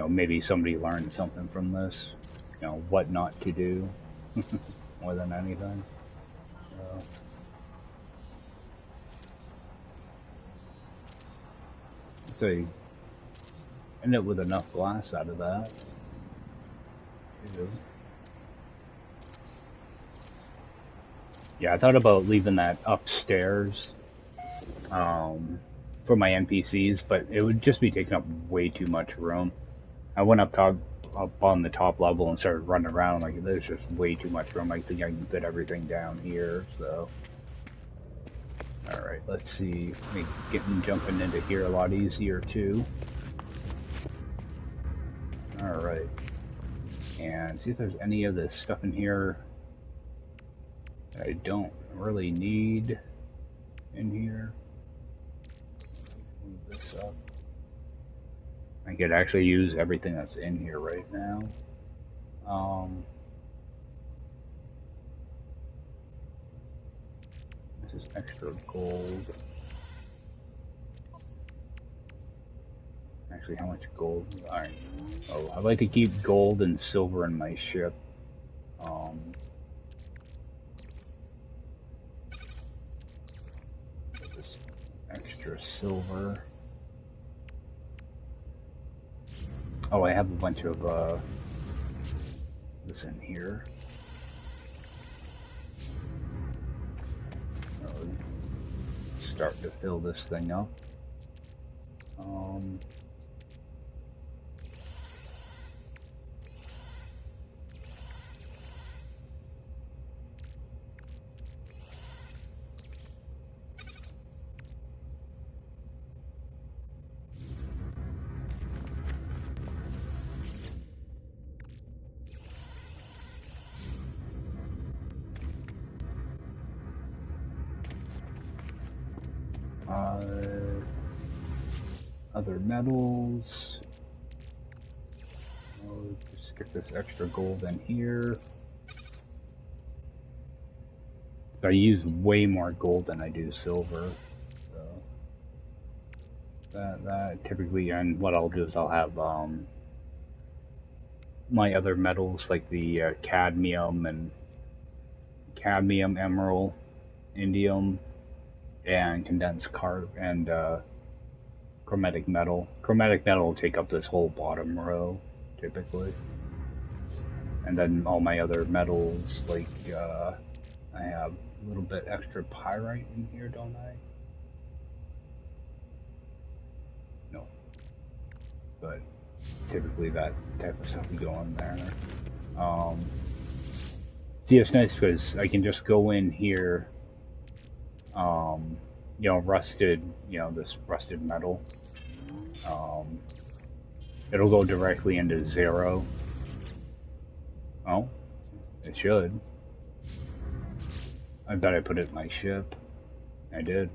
know, maybe somebody learned something from this, you know, what not to do, more than anything. So you end up with enough glass out of that. Yeah, I thought about leaving that upstairs for my NPCs, but it would just be taking up way too much room. I went up on the top level and started running around, like, there's just way too much room. I think I can fit everything down here, so. Alright, let's see. Make jumping into here a lot easier, too. Alright. And see if there's any of this stuff in here that I don't really need in here. Move this up. I could actually use everything that's in here right now. This is extra gold. Actually, how much gold? Alright. Oh, I like to keep gold and silver in my ship. This extra silver. Oh, I have a bunch of this in here. Start to fill this thing up. Other metals. I'll just get this extra gold in here. So I use way more gold than I do silver. So that typically, and what I'll do is I'll have my other metals like the cadmium and emerald, indium, and condensed carbon and chromatic metal. Chromatic metal will take up this whole bottom row, typically. And then all my other metals, like I have a little bit extra pyrite in here, don't I? No. But typically that type of stuff would go in there. See, it's nice because I can just go in here, you know, rusted, you know, this rusted metal. It'll go directly into 0. Oh, it should. I bet I put it in my ship. I did.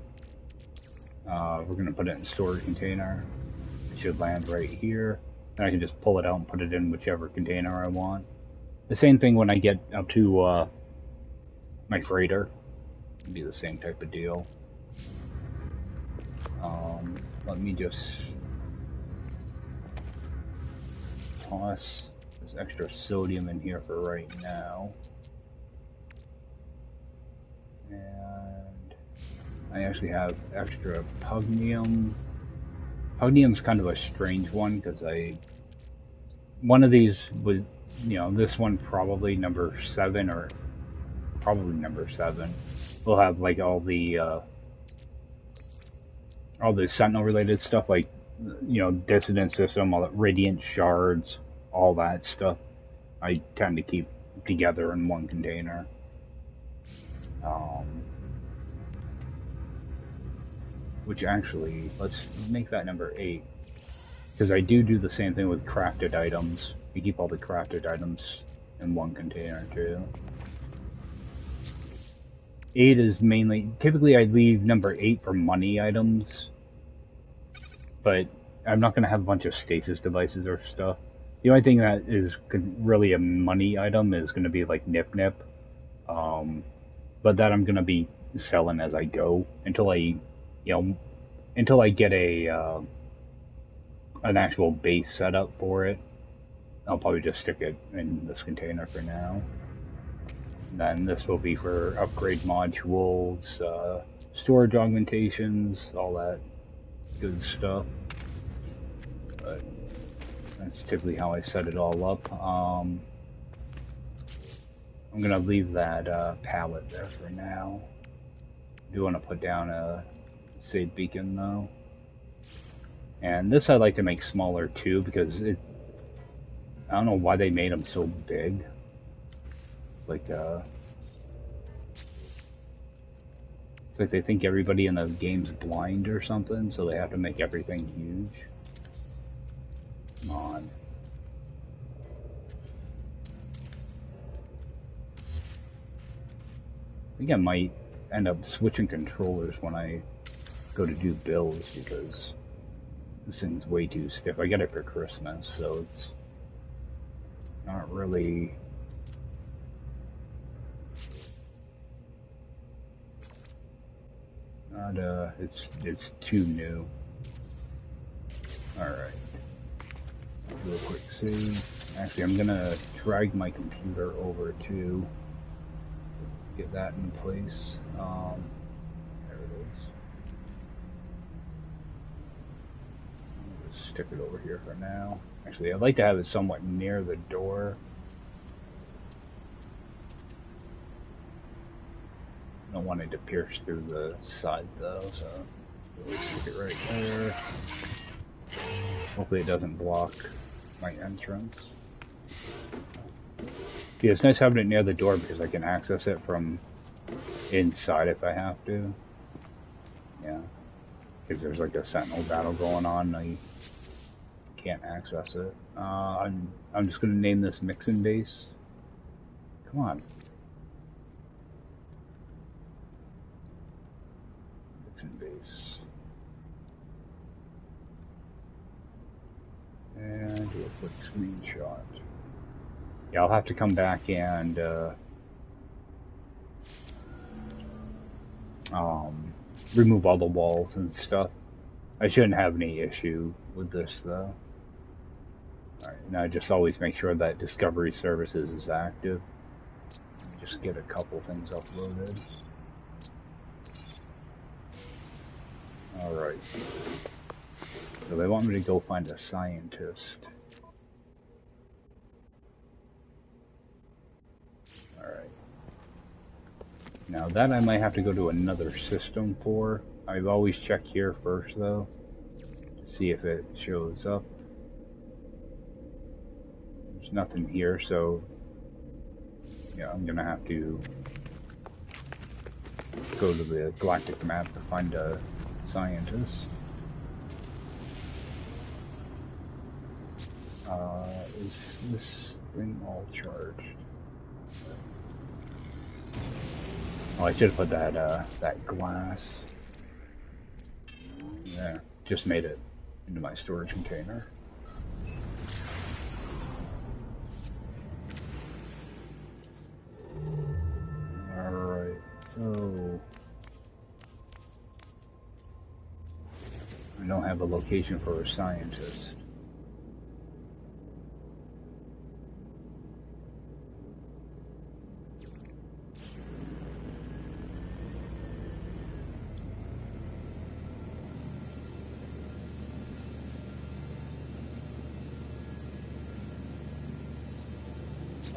We're gonna put it in a storage container. It should land right here. Then I can just pull it out and put it in whichever container I want. The same thing when I get up to my freighter. It'll be the same type of deal. Let me just toss this extra sodium in here for right now. And I actually have extra pugnium. Pugnium's kind of a strange one because one of these would, you know, this one probably number 7 or probably number 7 will have like all the Sentinel related stuff, like, you know, Dissident System, all that Radiant Shards, all that stuff. I tend to keep together in one container. Which actually, let's make that number 8. Because I do the same thing with crafted items. We keep all the crafted items in one container too. 8 is mainly, typically I leave number 8 for money items. But I'm not going to have a bunch of stasis devices or stuff. The only thing that is really a money item is going to be like Nip Nip. But that I'm going to be selling as I go until I get an actual base setup for it. I'll probably just stick it in this container for now. And then this will be for upgrade modules, storage augmentations, all that good stuff. But that's typically how I set it all up. I'm gonna leave that pallet there for now. I do want to put down a save beacon though. And this I like to make smaller too because I don't know why they made them so big. Like it's like they think everybody in the game's blind or something, so they have to make everything huge. Come on. I think I might end up switching controllers when I go to do builds because this thing's way too stiff. I got it for Christmas, so it's not really... it's too new. Alright. Do a quick save. Actually, I'm gonna drag my computer over to get that in place. There it is. I'll just stick it over here for now. Actually, I'd like to have it somewhat near the door. I don't want it to pierce through the side though, so we'll stick it right there. Hopefully it doesn't block my entrance. Yeah, it's nice having it near the door because I can access it from inside if I have to. Yeah, because there's like a sentinel battle going on, I can't access it. I'm just gonna name this mixing base. Come on. Mixing base. And do a quick screenshot. Yeah, I'll have to come back and remove all the walls and stuff. I shouldn't have any issue with this though. Alright, now just always make sure that Discovery Services is active. Just get a couple things uploaded. Alright. So they want me to go find a scientist. Alright. Now that I might have to go to another system for. I've always checked here first though, to see if it shows up. There's nothing here, so yeah, I'm gonna have to go to the galactic map to find a scientist. Is this thing all charged? Oh, I should have put that glass. Yeah, just made it into my storage container. Alright, so I don't have a location for a scientist.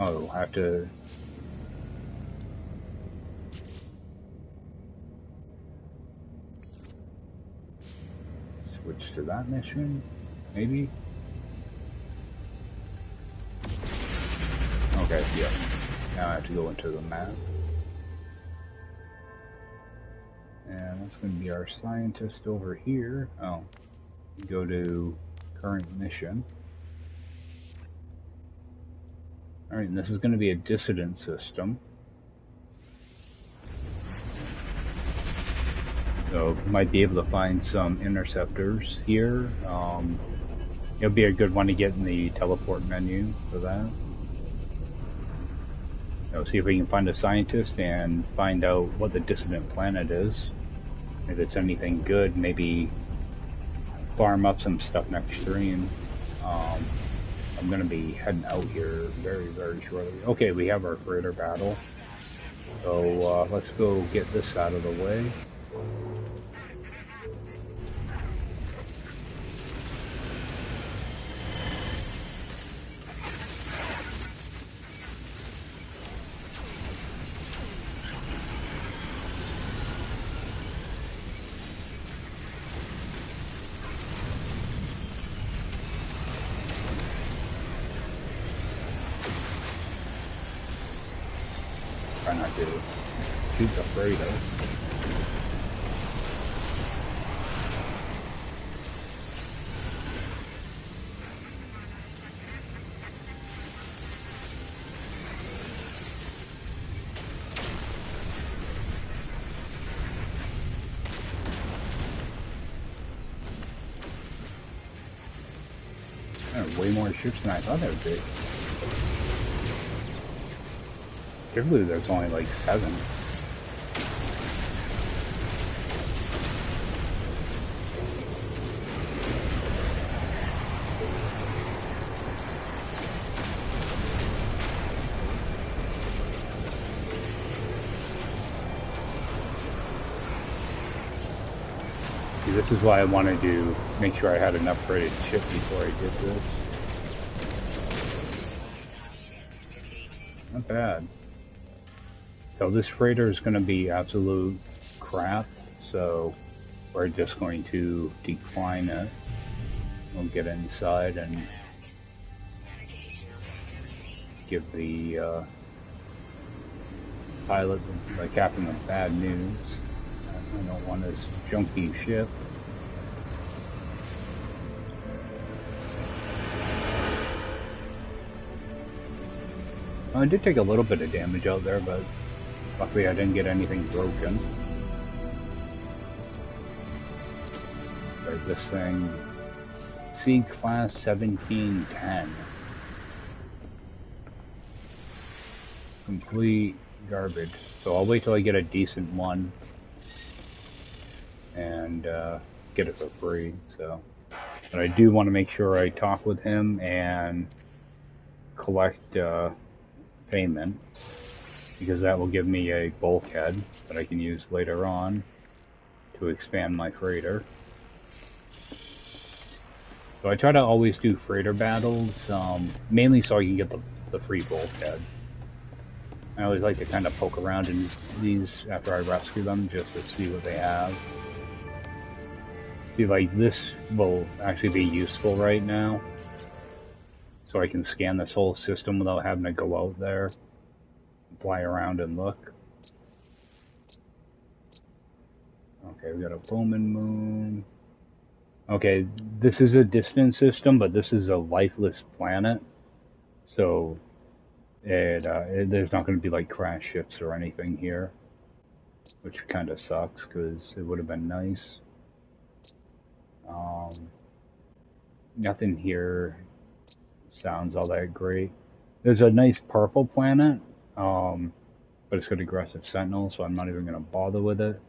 Oh, I have to switch to that mission, maybe? Okay, yeah. Now I have to go into the map. And that's going to be our scientist over here. Oh, go to current mission. Alright, and this is going to be a dissident system. So, might be able to find some interceptors here. It'll be a good one to get in the teleport menu for that. So, see if we can find a scientist and find out what the dissident planet is. If it's anything good, maybe farm up some stuff next stream. I'm going to be heading out here very, very shortly. Okay, we have our freighter battle. So let's go get this out of the way. Try not to shoot the freighter. There are way more ships than I thought there would be. Typically there's only like 7. See, this is why I wanted to make sure I had an upgraded ship before I did this. Not bad. So this freighter is going to be absolute crap, so we're just going to decline it. We'll get inside and give the pilot, the captain, the bad news. I don't want this junky ship. Well, I did take a little bit of damage out there, but luckily I didn't get anything broken. Right, this thing, C class 1710. Complete garbage. So I'll wait till I get a decent one and get it for free. So But I do want to make sure I talk with him and collect payment, because that will give me a bulkhead that I can use later on to expand my freighter. So I try to always do freighter battles, mainly so I can get the free bulkhead. I always like to kind of poke around in these after I rescue them, just to see what they have. See, like, this will actually be useful right now. So I can scan this whole system without having to go out there, fly around and look. Okay, we got a Bowman moon. Okay, this is a distant system, but this is a lifeless planet. So there's not going to be like crash ships or anything here, which kind of sucks because it would have been nice. Nothing here sounds all that great. There's a nice purple planet, but it's got aggressive sentinels, so I'm not even going to bother with it.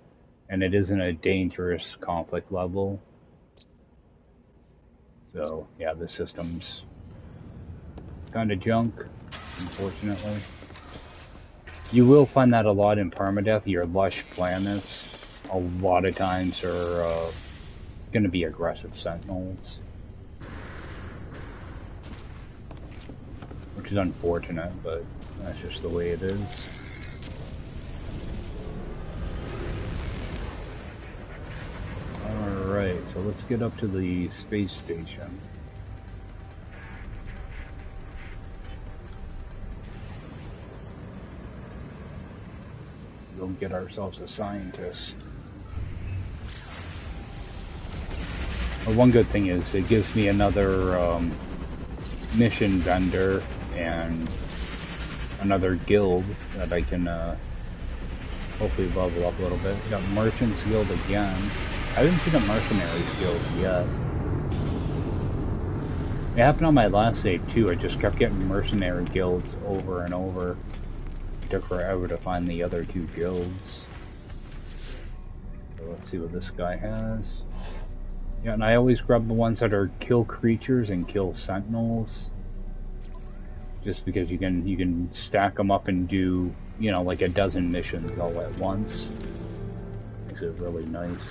And it isn't a dangerous conflict level. So yeah, the system's kind of junk, unfortunately. You will find that a lot in Permadeath. Your lush planets, a lot of times, are going to be aggressive sentinels, which is unfortunate, but that's just the way it is. Alright, so let's get up to the space station. We'll get ourselves a scientist. Well, one good thing is it gives me another mission vendor and another guild that I can hopefully level up a little bit. We got Merchants Guild again. I haven't seen a Mercenaries Guild yet. It happened on my last save too. I just kept getting mercenary guilds over and over. It took forever to find the other two guilds. So let's see what this guy has. Yeah, and I always grab the ones that are kill creatures and kill sentinels. Just because you can stack them up and do, you know, like a dozen missions all at once. Makes it really nice.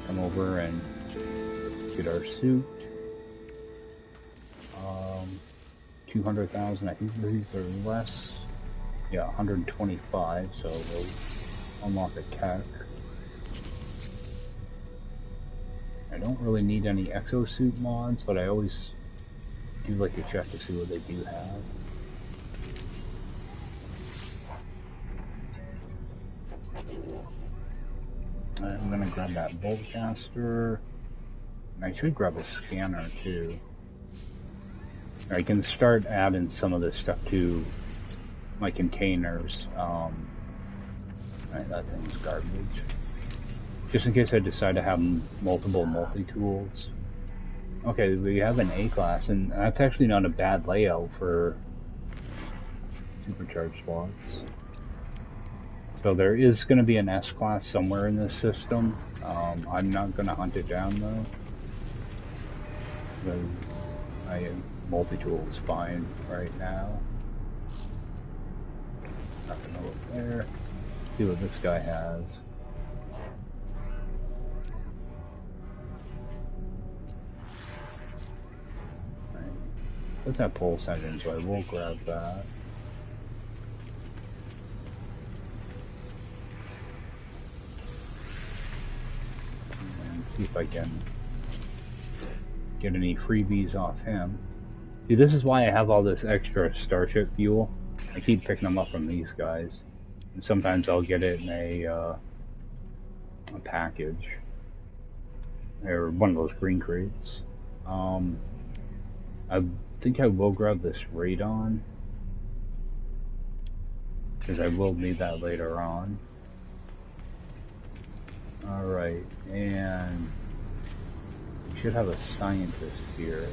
Come over and get our suit. 200,000, I think these are less. Yeah, 125, so we'll unlock a tech. I don't really need any exosuit mods, but I always do like to check to see what they do have. I'm gonna grab that boltcaster, and I should grab a scanner too. I can start adding some of this stuff to my containers. Right, that thing's garbage. Just in case I decide to have multiple multi-tools. Okay, we have an A-class, and that's actually not a bad layout for supercharged slots. So there is going to be an S-class somewhere in this system. I'm not going to hunt it down though. My multi-tool is fine right now. Nothing over there. See what this guy has. Right. Let's have pulse engine, so I will grab that. And see if I can get any freebies off him. See, this is why I have all this extra starship fuel. I keep picking them up from these guys. And sometimes I'll get it in a package. Or one of those green crates. I think I will grab this radon. Because I will need that later on. Alright, and we should have a scientist here.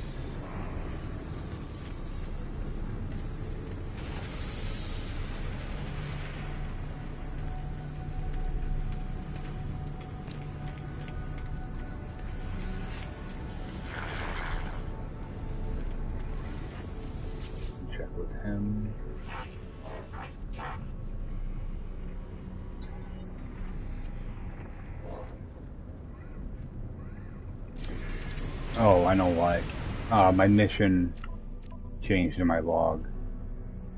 Oh, I know why. My mission changed in my log.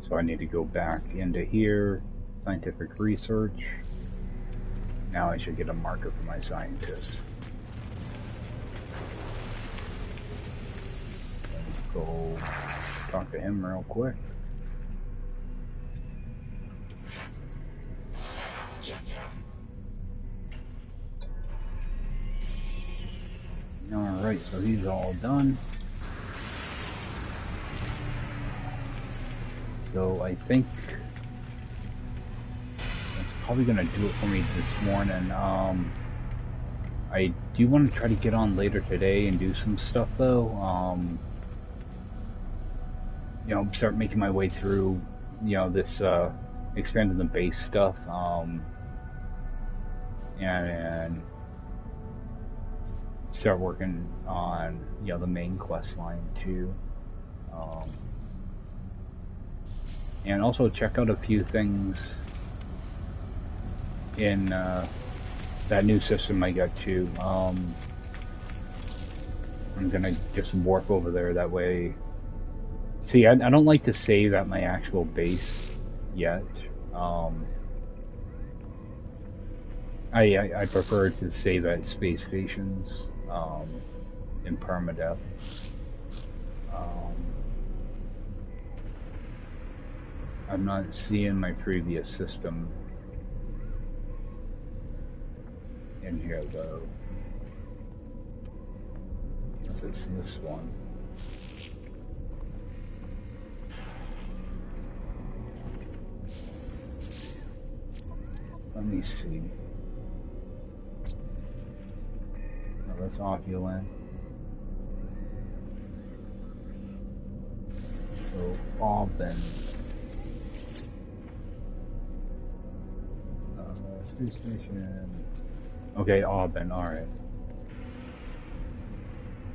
So I need to go back into here, scientific research. Now I should get a marker for my scientist. Let's go talk to him real quick. Alright, so he's all done. So I think that's probably gonna do it for me this morning. I do want to try to get on later today and do some stuff though. You know, start making my way through, you know, this expanding the base stuff. And start working on, you know, the main quest line too. And also check out a few things in that new system I got too. I'm gonna just warp over there that way. See, I don't like to save at my actual base yet. I prefer to save at space stations in Permadeath. I'm not seeing my previous system in here though. This is this one. Let me see. No, that's opulent. So Auburn. Space station. Okay, Auburn, alright.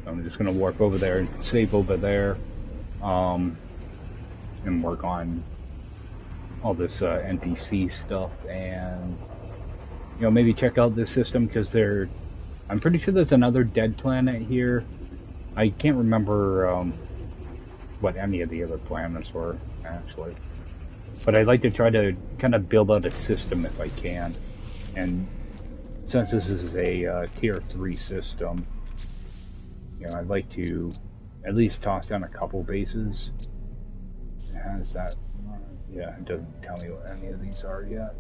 I'm just gonna warp over there and save over there. And work on all this NPC stuff, and you know, maybe check out this system because I'm pretty sure there's another dead planet here. I can't remember what any of the other planets were actually, but I'd like to try to kind of build out a system if I can. And since this is a tier 3 system, you know, I'd like to at least toss down a couple bases. It has that. Yeah, it doesn't tell me what any of these are yet.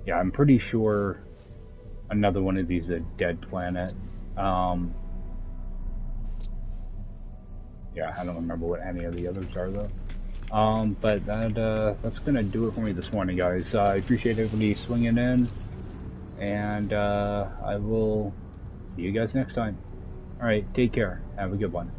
Yeah, I'm pretty sure another one of these is a dead planet. Yeah, I don't remember what any of the others are though. But that's gonna do it for me this morning, guys. I appreciate everybody swinging in, and I will see you guys next time. Alright, take care. Have a good one.